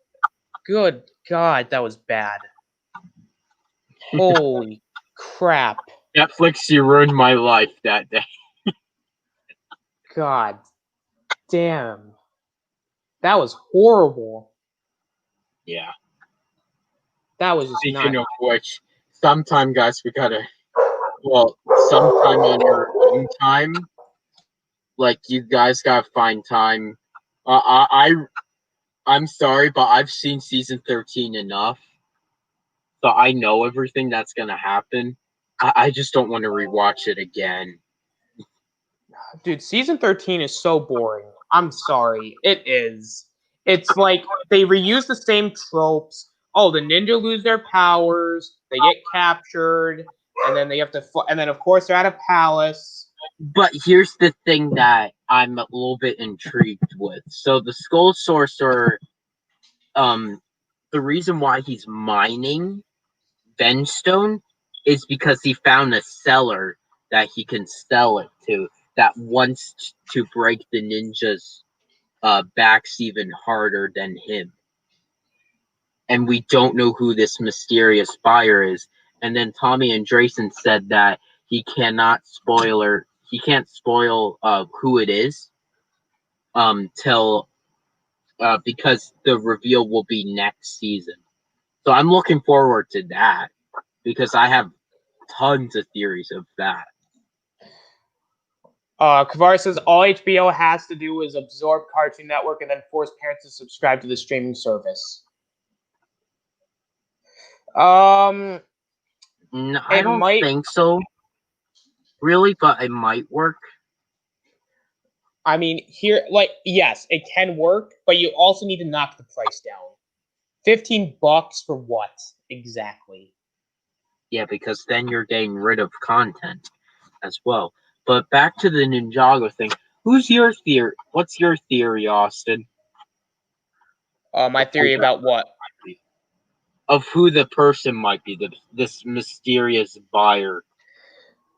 Good God, that was bad. Holy crap. Netflix, you ruined my life that day. God damn. That was horrible. Yeah. That was just Speaking not. of which, sometime, guys, sometime on your own time, like, you guys gotta find time. I'm sorry, but I've seen season 13 enough, so I know everything that's gonna happen. I just don't want to rewatch it again. Dude, season 13 is so boring. I'm sorry. It is. It's like they reuse the same tropes. Oh, the ninja lose their powers, they get captured, and then they have to and then of course they're at a palace. But here's the thing that I'm a little bit intrigued with. So the Skull Sorcerer, the reason why he's mining Venstone is because he found a seller that he can sell it to that wants to break the ninjas' backs even harder than him. And we don't know who this mysterious buyer is. And then Tommy and Drayson said that he can't spoil who it is till because the reveal will be next season. So I'm looking forward to that because I have tons of theories of that. Kavar says all HBO has to do is absorb Cartoon Network and then force parents to subscribe to the streaming service. No, I don't might. think so, really, but it might work. I mean, yes, it can work, but you also need to knock the price down. $15 for what exactly? Yeah, because then you're getting rid of content as well. But back to the Ninjago thing. Who's your theory? What's your theory, Austin? My theory about what? Of who the person might be, this mysterious buyer.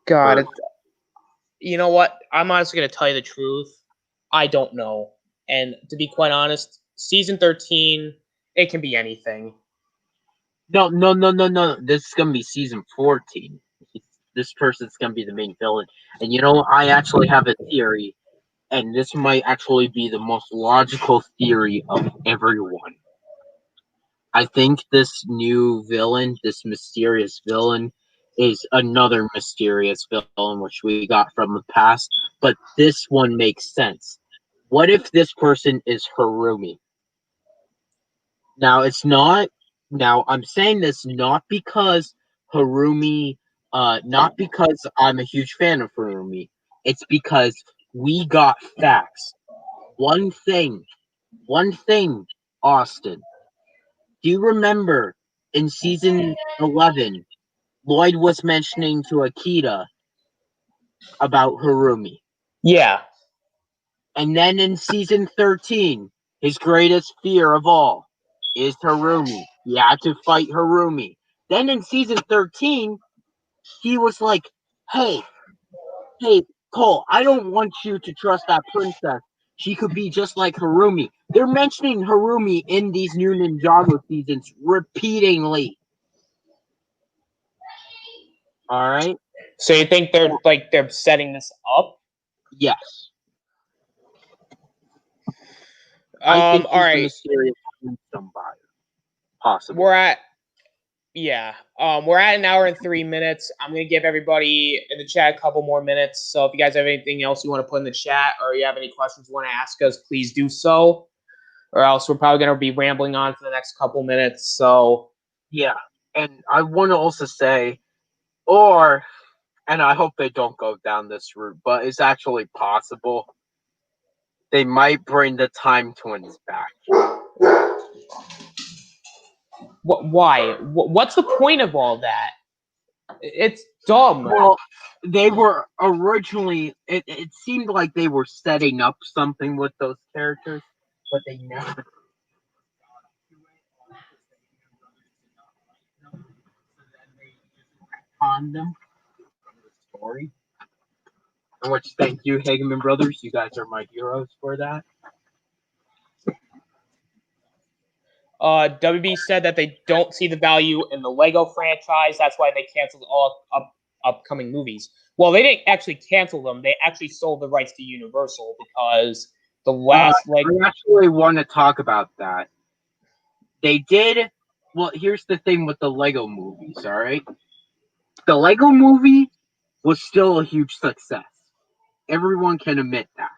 God, you know what? I'm honestly going to tell you the truth. I don't know. And to be quite honest, season 13, it can be anything. No. This is going to be season 14. This person's going to be the main villain. And you know, I actually have a theory, and this might actually be the most logical theory of everyone. I think this new villain, this mysterious villain, is another mysterious villain which we got from the past, but this one makes sense. What if this person is Harumi? Now it's not. Now I'm saying this not because Harumi, not because I'm a huge fan of Harumi. It's because we got facts. One thing, Austin. Do you remember in season 11, Lloyd was mentioning to Akita about Harumi? Yeah. And then in season 13, his greatest fear of all is Harumi. He had to fight Harumi. Then in season 13, he was like, hey, Cole, I don't want you to trust that princess. She could be just like Harumi. They're mentioning Harumi in these new Ninjago seasons repeatedly. All right? So you think they're setting this up? Yes. I think all right. mysterious somebody. Possibly. We're at an hour and 3 minutes. I'm gonna give everybody in the chat a couple more minutes. So if you guys have anything else you want to put in the chat, or you have any questions you want to ask us, please do so. Or else we're probably gonna be rambling on for the next couple minutes. So yeah, and I want to also say, and I hope they don't go down this route, but it's actually possible they might bring the Time Twins back. why? What's the point of all that? It's dumb. Well, they were originally. It seemed like they were setting up something with those characters, but they never. On them from the story. And which, thank you, Hageman Brothers. You guys are my heroes for that. WB said that they don't see the value in the Lego franchise. That's why they canceled all upcoming movies. Well, they didn't actually cancel them. They actually sold the rights to Universal because the last I actually want to talk about that. They did. Well, here's the thing with the Lego movies, all right? The Lego movie was still a huge success. Everyone can admit that.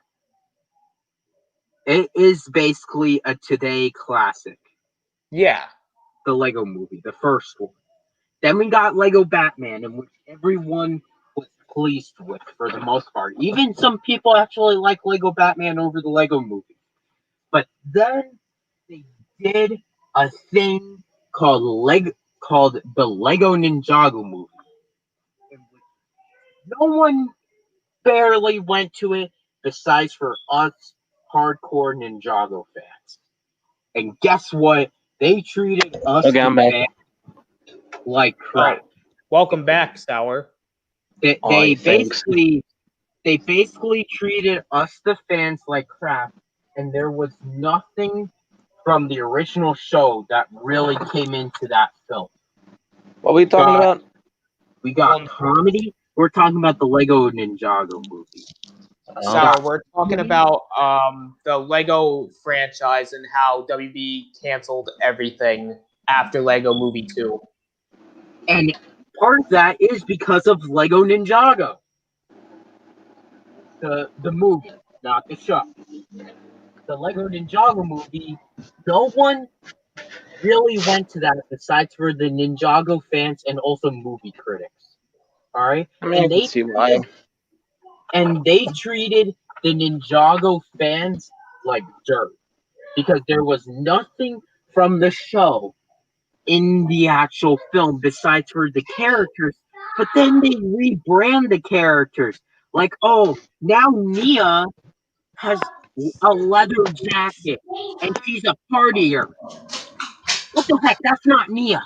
It is basically a today classic. Yeah. The Lego Movie, the first one. Then we got Lego Batman, in which everyone was pleased with for the most part. Even some people actually like Lego Batman over the Lego Movie. But then they did a thing called the Lego Ninjago movie, in which no one barely went to it besides for us hardcore Ninjago fans. And guess what? They treated us Okay, I'm back. fans like All right. crap. Welcome back, Sour. They, Aye, they thanks. basically treated us the fans like crap, and there was nothing from the original show that really came into that film. What are we talking Got- about? We got Well- comedy. We're talking about the Lego Ninjago movie. Sour, we're talking about the Lego franchise and how WB canceled everything after Lego Movie 2. And part of that is because of Lego Ninjago. The movie, not the show. The Lego Ninjago movie, no one really went to that besides for the Ninjago fans and also movie critics. Alright? I mean, I can see why. And they treated the Ninjago fans like dirt. Because there was nothing from the show in the actual film besides for the characters. But then they rebrand the characters. Like, oh, now Nia has a leather jacket and she's a partier. What the heck? That's not Nia.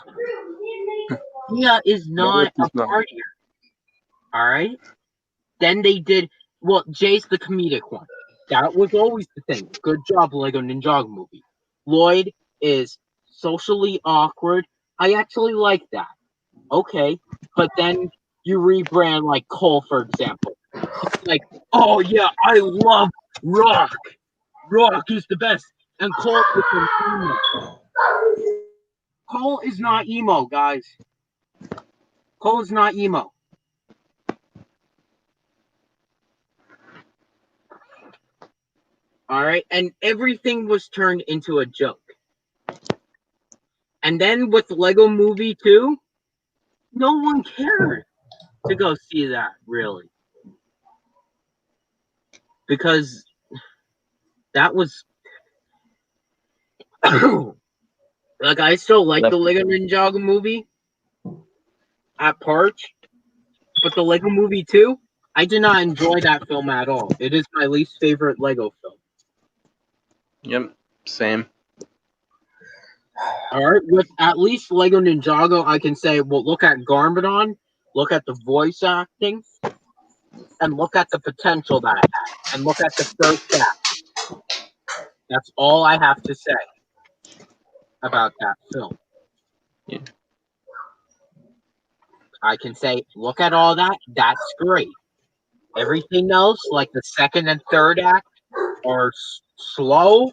Nia is not a partier. Alright? Then they did, well, Jay's the comedic one. That was always the thing. Good job, Lego Ninjago movie. Lloyd is socially awkward. I actually like that. Okay. But then you rebrand like Cole, for example. It's like, oh yeah, I love Rock. Rock is the best. And Cole is an emo. Cole is not emo, guys. Cole is not emo. Alright, and everything was turned into a joke. And then with Lego Movie 2, no one cared to go see that, really. Because that was like, I still like the Lego Ninjago movie at parts, but the Lego Movie 2, I did not enjoy that film at all. It is my least favorite Lego film. Yep, same. Alright, with at least Lego Ninjago, I can say, well, look at Garmadon, look at the voice acting, and look at the potential that it had, and look at the first act. That's all I have to say about that film. Yeah. I can say, look at all that, that's great. Everything else, like the second and third act, are slow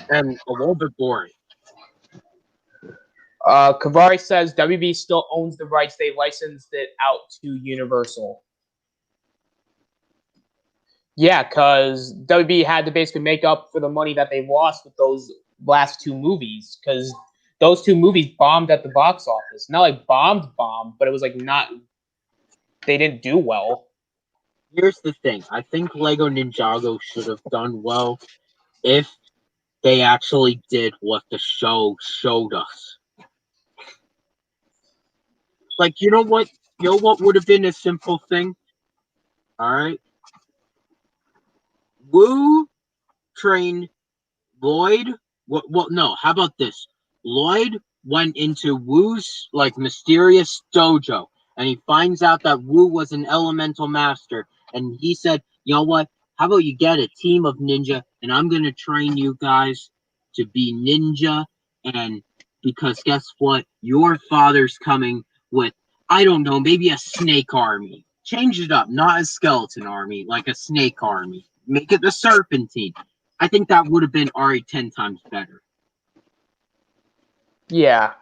and a little bit boring. Kavari says WB still owns the rights. They licensed it out to Universal. Yeah, because WB had to basically make up for the money that they lost with those last two movies, because those two movies bombed at the box office. Not like bombed, but it was like not. They didn't do well. Here's the thing. I think Lego Ninjago should have done well if they actually did what the show showed us. Like, you know what? You know what would have been a simple thing? Alright? Wu trained Lloyd. Well, no, how about this? Lloyd went into Wu's, like, mysterious dojo, and he finds out that Wu was an elemental master, and he said, you know what? How about you get a team of ninja, and I'm going to train you guys to be ninja, and because guess what? Your father's coming with, I don't know, maybe a snake army. Change it up, not a skeleton army, like a snake army. Make it the serpentine. I think that would have been already 10 times better. Yeah.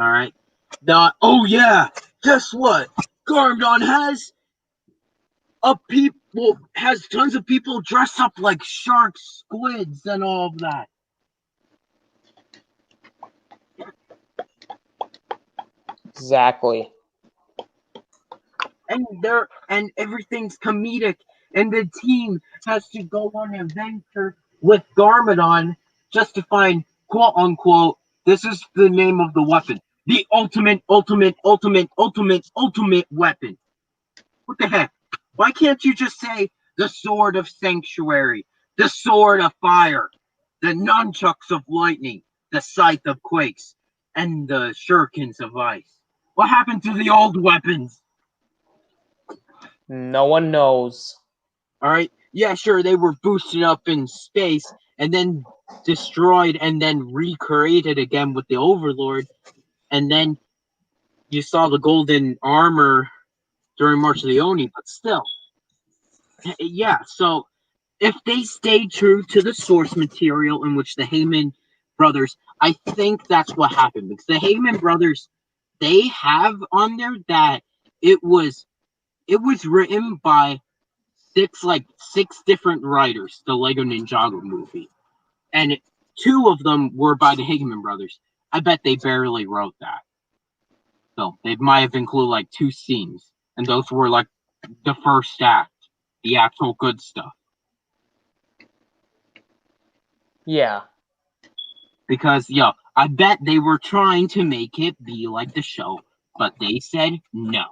Alright. Oh yeah! Guess what? Garmadon has a Well, has tons of people dressed up like sharks, squids, and all of that. Exactly. And everything's comedic, and the team has to go on an adventure with Garmadon just to find, quote unquote, this is the name of the weapon, the ultimate weapon. What the heck? Why can't you just say the sword of sanctuary, the sword of fire, the nunchucks of lightning, the scythe of quakes, and the shurikens of ice? What happened to the old weapons? No one knows. All right. Yeah, sure. They were boosted up in space and then destroyed and then recreated again with the Overlord. And then you saw the golden armor during March of the Oni, but still. Yeah, so if they stay true to the source material in which the Heyman brothers, I think that's what happened. Because the Heyman brothers, they have on there that it was written by six different writers, the Lego Ninjago movie, and two of them were by the Hickman brothers. I bet they barely wrote that. So they might have included like two scenes, and those were like the first act, the actual good stuff. Yeah. Because I bet they were trying to make it be like the show, but they said no.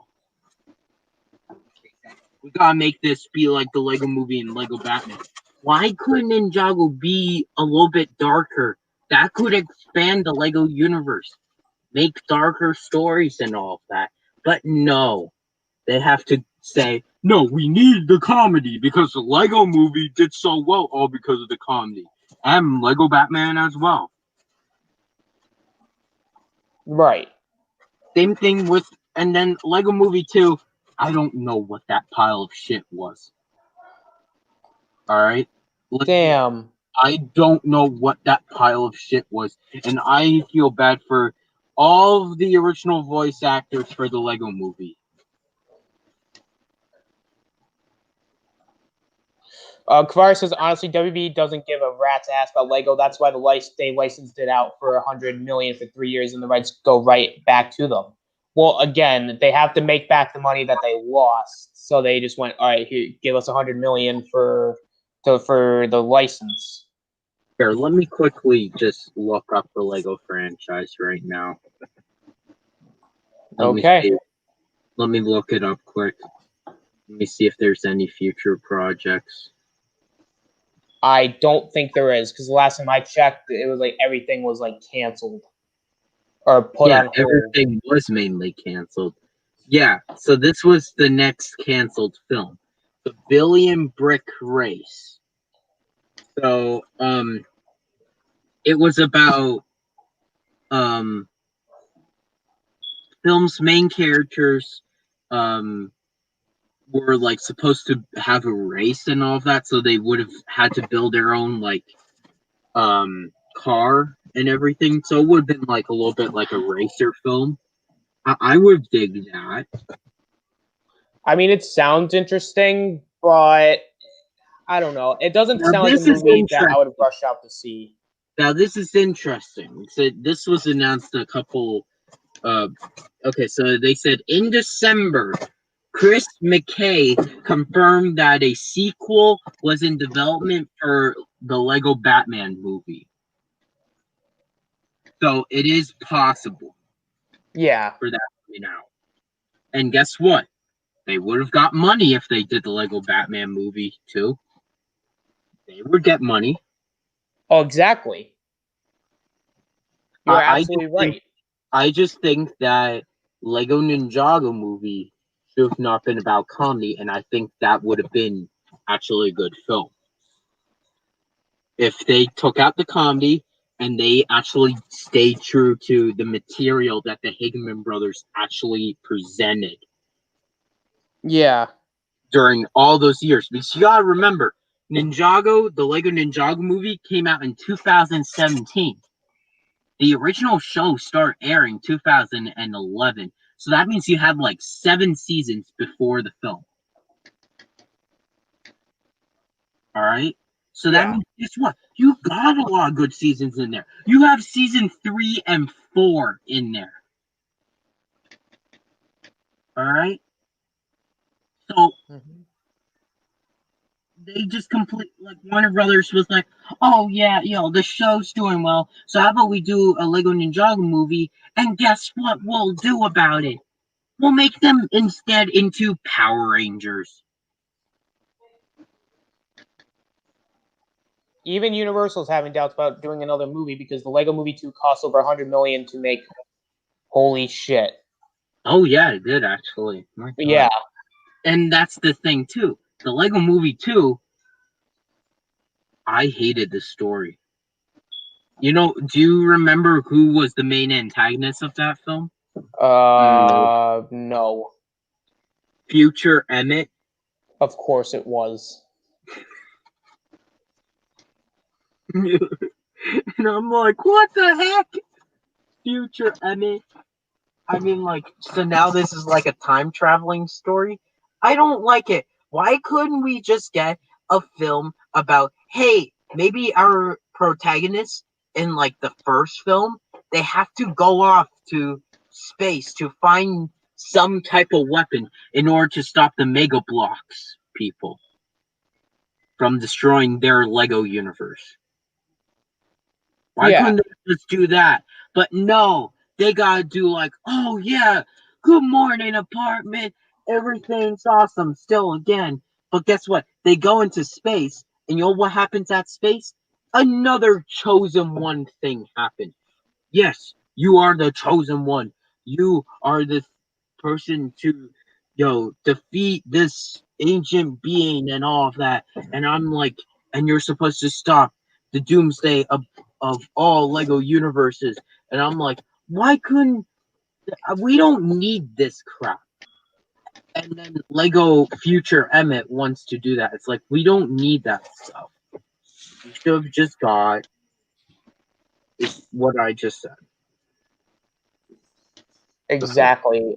We gotta make this be like the Lego movie and Lego Batman. Why couldn't Ninjago be a little bit darker? That could expand the Lego universe, make darker stories and all of that. But no, they have to say, no, we need the comedy because the Lego movie did so well, all because of the comedy. And Lego Batman as well. Right. Same thing with, and then Lego Movie 2, I don't know what that pile of shit was. Alright? Damn. I don't know what that pile of shit was. And I feel bad for all of the original voice actors for the Lego Movie. Kvar says, honestly, WB doesn't give a rat's ass about Lego. That's why they licensed it out for $100 million for 3 years, and the rights go right back to them. Well, again, they have to make back the money that they lost, so they just went, all right, here, give us $100 million for the license. Here, let me quickly just look up the Lego franchise right now. Okay. Let me look it up quick. Let me see if there's any future projects. I don't think there is, because the last time I checked, it was like everything was like canceled or put on hold. Everything was mainly canceled. Yeah, so this was the next canceled film, The Billion Brick Race. So, it was about film's main characters were like supposed to have a race and all of that, so they would have had to build their own like car and everything. So it would have been like a little bit like a racer film. I would dig that. I mean, it sounds interesting, but I don't know. It doesn't Now, sound like a this is movie that I would interesting. rush out to see. Now this is interesting. So this was announced a couple. Okay, so they said in December, Chris McKay confirmed that a sequel was in development for the Lego Batman movie. So it is possible Yeah. for that coming out. And guess what? They would have got money if they did the Lego Batman movie too. They would get money. Oh, exactly. You're absolutely right. I just think that Lego Ninjago movie should have not been about comedy, and I think that would have been actually a good film. If they took out the comedy and they actually stayed true to the material that the Hickman brothers actually presented. Yeah. During all those years. Because you gotta remember, Ninjago, the Lego Ninjago movie came out in 2017. The original show started airing 2011. So that means you had like 7 seasons before the film. All right. So that Yeah. means guess what? You got a lot of good seasons in there. You have season 3 and 4 in there. All right. So they just complete like Warner Brothers was like, oh yeah, the show's doing well. So how about we do a Lego Ninjago movie? And guess what we'll do about it? We'll make them instead into Power Rangers. Even Universal's having doubts about doing another movie because the Lego Movie 2 cost over $100 million to make. Holy shit. Oh yeah, it did actually. My God. Yeah. And that's the thing too. The Lego Movie 2, I hated the story. Do you remember who was the main antagonist of that film? No. Future Emmett. Of course it was. And I'm like, what the heck? Future Emmett. I mean, like, so now this is like a time traveling story. I don't like it. Why couldn't we just get a film about, hey, maybe our protagonists in like the first film, they have to go off to space to find some type of weapon in order to stop the Mega Blocks people from destroying their Lego universe. Why couldn't they just do that? But no, they gotta do like, oh yeah, good morning apartment, everything's awesome still again. But guess what? They go into space, and you know what happens at space? Another chosen one thing happened. Yes, you are the chosen one. You are the person to, defeat this ancient being and all of that. And I'm like, and you're supposed to stop the doomsday of all Lego universes. And I'm like, why couldn't we don't need this crap? And then Lego Future Emmett wants to do that. It's like we don't need that stuff. You should have just got what I just said. Exactly.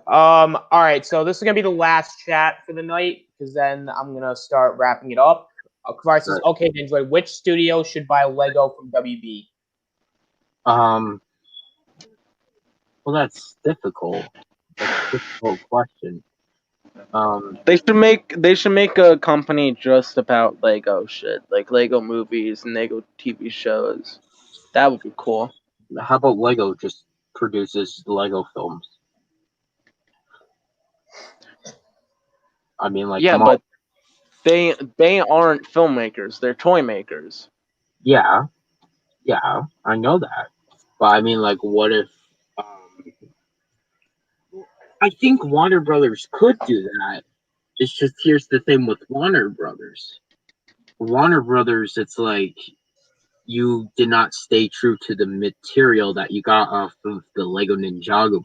All right, so this is gonna be the last chat for the night because then I'm gonna start wrapping it up. Kavar says, "Okay, Ninja, which studio should buy Lego from WB?" Well, that's difficult. That's a difficult question. They should make a company just about Lego shit, like Lego movies and Lego TV shows. That would be cool. How about Lego just produces Lego films? I mean, like, Yeah, come but on. they aren't filmmakers. They're toy makers. Yeah, I know that. But I mean, like, what if? I think Warner Brothers could do that. It's just here's the thing with Warner Brothers. Warner Brothers, it's like you did not stay true to the material that you got off of the Lego Ninjago.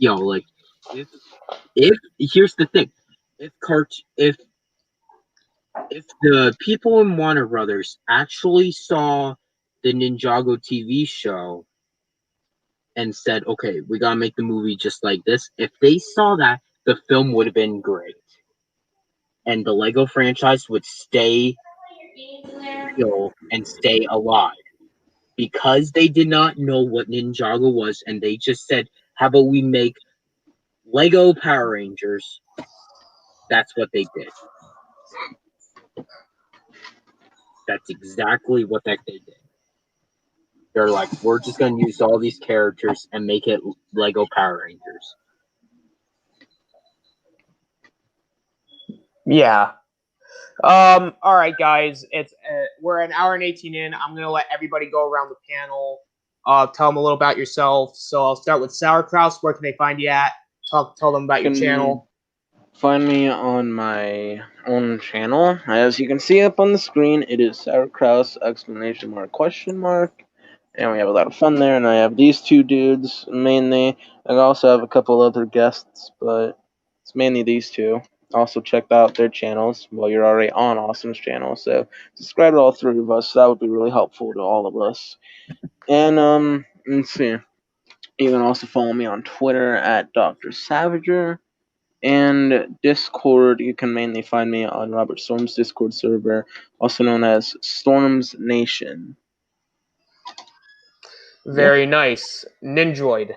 Like if here's the thing, if the people in Warner Brothers actually saw the Ninjago TV show and said, okay, we gotta make the movie just like this, if they saw that, the film would have been great. And the Lego franchise would stay real and stay alive. Because they did not know what Ninjago was, and they just said, how about we make Lego Power Rangers? That's what they did. That's exactly what they did. They're like, we're just going to use all these characters and make it Lego Power Rangers. Yeah. All right, guys. It's we're an hour and 18 in. I'm gonna let everybody go around the panel. Tell them a little about yourself. So I'll start with Sauerkraut. Where can they find you at? Tell them about your channel. Find me on my own channel. As you can see up on the screen, it is Sauerkraut exclamation mark question mark. And we have a lot of fun there, and I have these two dudes mainly. I also have a couple other guests, but it's mainly these two. Also check out their channels. Well, you're already on Awesome's channel, so subscribe to all three of us. That would be really helpful to all of us. And let's see. You can also follow me on Twitter at Dr. Savager. And Discord, you can mainly find me on Robert Storm's Discord server, also known as Storm's Nation. Very nice. Ninjoid.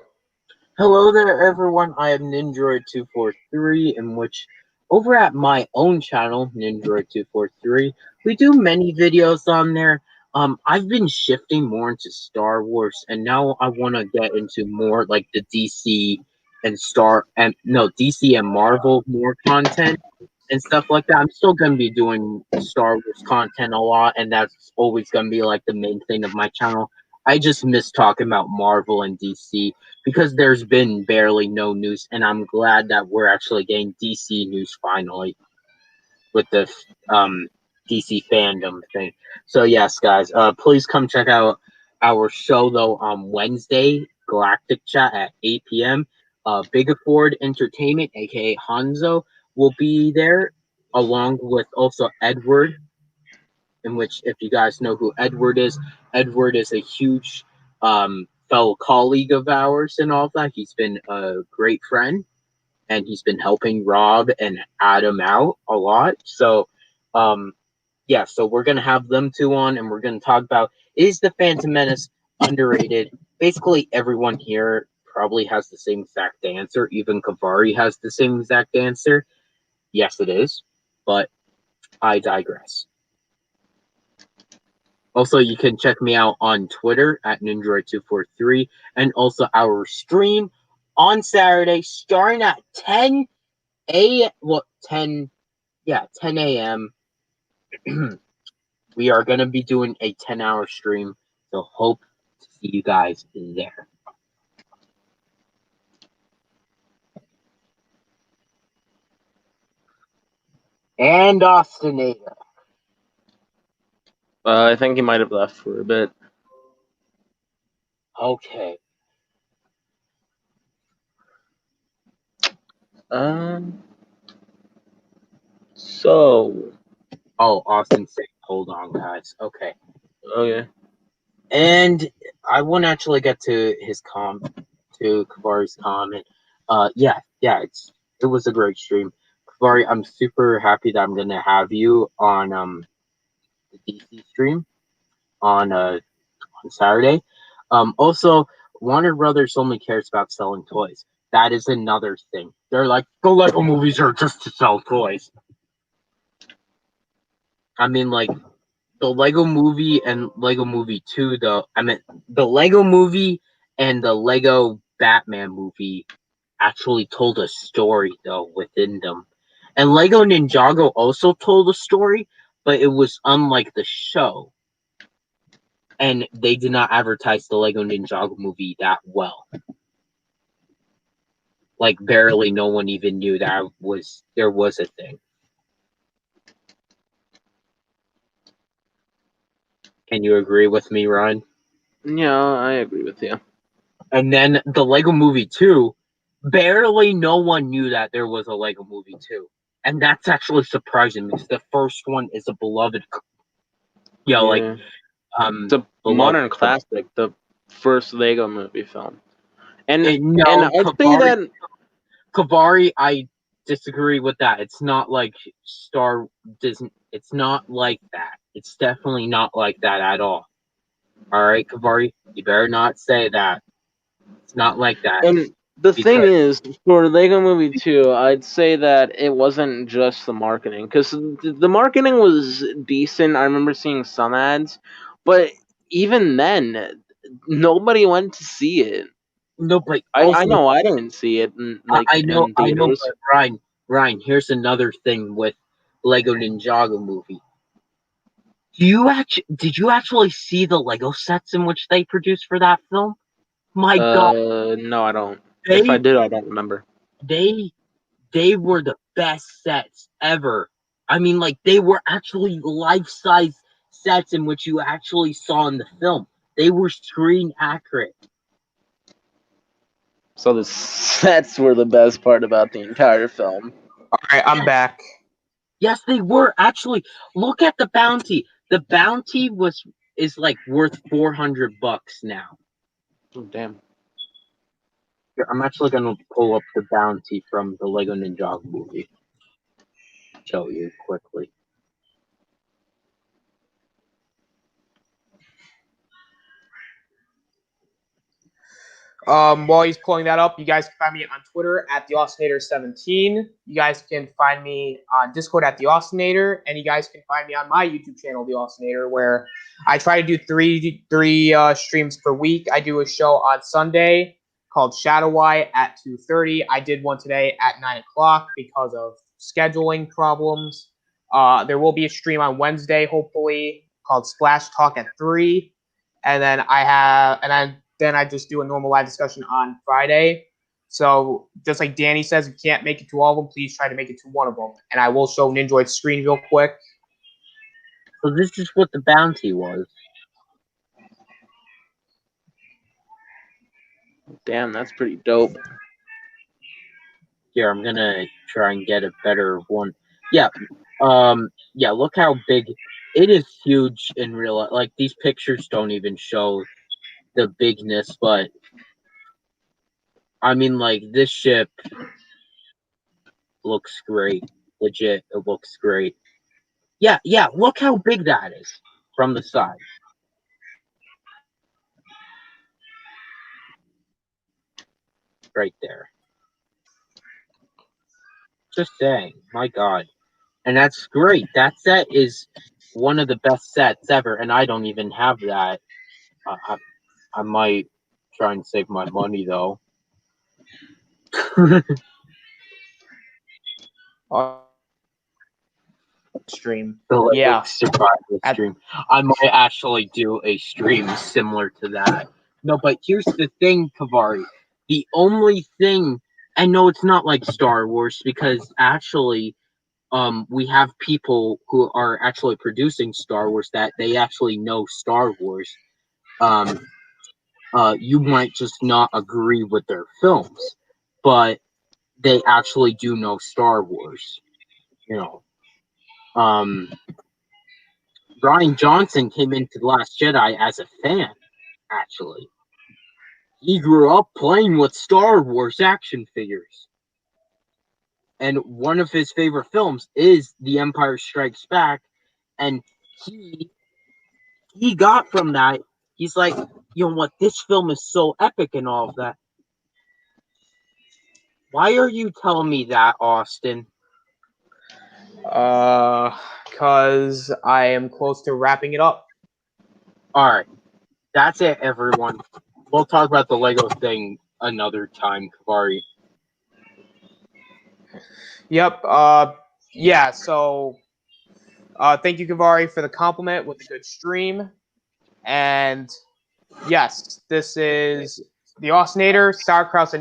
Hello there, everyone. I am Ninjroid243, in which over at my own channel, Ninjroid243, we do many videos on there. I've been shifting more into Star Wars, and now I want to get into more like the DC and Marvel more content and stuff like that. I'm still gonna be doing Star Wars content a lot, and that's always gonna be like the main thing of my channel. I just miss talking about Marvel and DC because there's been barely no news, and I'm glad that we're actually getting DC news finally with the DC fandom thing. So yes, guys, please come check out our show though on Wednesday, Galactic Chat at 8 p.m. Bigaford Entertainment, aka Hanzo, will be there along with also Edward. In which, if you guys know who Edward is a huge fellow colleague of ours and all that. He's been a great friend, and he's been helping Rob and Adam out a lot. So, yeah, so we're gonna have them two on, and we're gonna talk about, is the Phantom Menace underrated? Basically, everyone here probably has the same exact answer. Even Kavari has the same exact answer. Yes, it is, but I digress. Also, you can check me out on Twitter at Ninja243, and also our stream on Saturday starting at 10 a.m. We are going to be doing a 10-hour stream, so hope to see you guys there. And Austinator. I think he might have left for a bit. Okay. So. Oh, Austin said, hold on, guys. Okay. Okay. And I won't actually get to his to Kavari's comment. It was a great stream. Kavari, I'm super happy that I'm gonna have you on the DC stream on Saturday. Also, Warner Brothers only cares about selling toys. That is another thing. They're like, the Lego movies are just to sell toys. I mean, like, the Lego movie and Lego Movie 2, though. I mean, the Lego movie and the Lego Batman movie actually told a story, though, within them. And Lego Ninjago also told a story, but it was unlike the show. And they did not advertise the Lego Ninjago movie that well. Like, barely no one even knew that there was a thing. Can you agree with me, Ryan? Yeah, I agree with you. And then the Lego Movie 2, barely no one knew that there was a Lego Movie 2. And that's actually surprising because the first one is a beloved, it's a modern classic, the first Lego movie film. And I'd say that Kavari, I disagree with that. It's not like Disney. It's not like that. It's definitely not like that at all. All right, Kavari, you better not say that. It's not like that. And the thing is, for Lego Movie 2, I'd say that it wasn't just the marketing, because the marketing was decent. I remember seeing some ads, but even then, nobody went to see it. No, but I know I didn't see it in theaters. But Ryan, here's another thing with Lego Ninjago movie. Did you actually see the Lego sets in which they produced for that film? My God. No, I don't. If I did, I don't remember. They were the best sets ever. I mean, like, they were actually life-size sets in which you actually saw in the film. They were screen accurate. So the sets were the best part about the entire film. All right, I'm back. Yes, they were. Actually, look at the bounty. The bounty is like worth $400 now. Oh, damn. Here, I'm actually gonna pull up the bounty from the Lego Ninjago movie. Show you quickly. While he's pulling that up, you guys can find me on Twitter at TheAustinator17. You guys can find me on Discord at The Austinator, and you guys can find me on my YouTube channel, The Austinator, where I try to do three streams per week. I do a show on Sunday called ShadowEye at 2:30. I did one today at 9 o'clock because of scheduling problems. There will be a stream on Wednesday, hopefully, called Splash Talk at 3. And then I just do a normal live discussion on Friday. So just like Danny says, you can't make it to all of them. Please try to make it to one of them. And I will show Ninjoid's screen real quick. So this is what the bounty was. Damn, that's pretty dope. Here, I'm gonna try and get a better one. Yeah, yeah. Look how big it is. Huge in real life. Like these pictures don't even show the bigness, but I mean, like this ship looks great. Legit, it looks great. Yeah, yeah. Look how big that is from the side. Right there. Just saying. My God. And that's great. That set is one of the best sets ever, and I don't even have that. I might try and save my money though. Stream. The Lego Yeah. survival stream. I might actually do a stream similar to that. No, but here's the thing, Kavari. The only thing, and no, it's not like Star Wars because actually, we have people who are actually producing Star Wars that they actually know Star Wars. You might just not agree with their films, but they actually do know Star Wars. You know, Ryan Johnson came into The Last Jedi as a fan, actually. He grew up playing with Star Wars action figures. And one of his favorite films is The Empire Strikes Back. And he got from that, he's like, you know what, this film is so epic and all of that. Why are you telling me that, Austin? Because I am close to wrapping it up. Alright. That's it, everyone. We'll talk about the Lego thing another time, Kavari. Yep. Yeah. So, thank you, Kavari, for the compliment with the good stream. And yes, this is the Austinator, Sauerkraut, and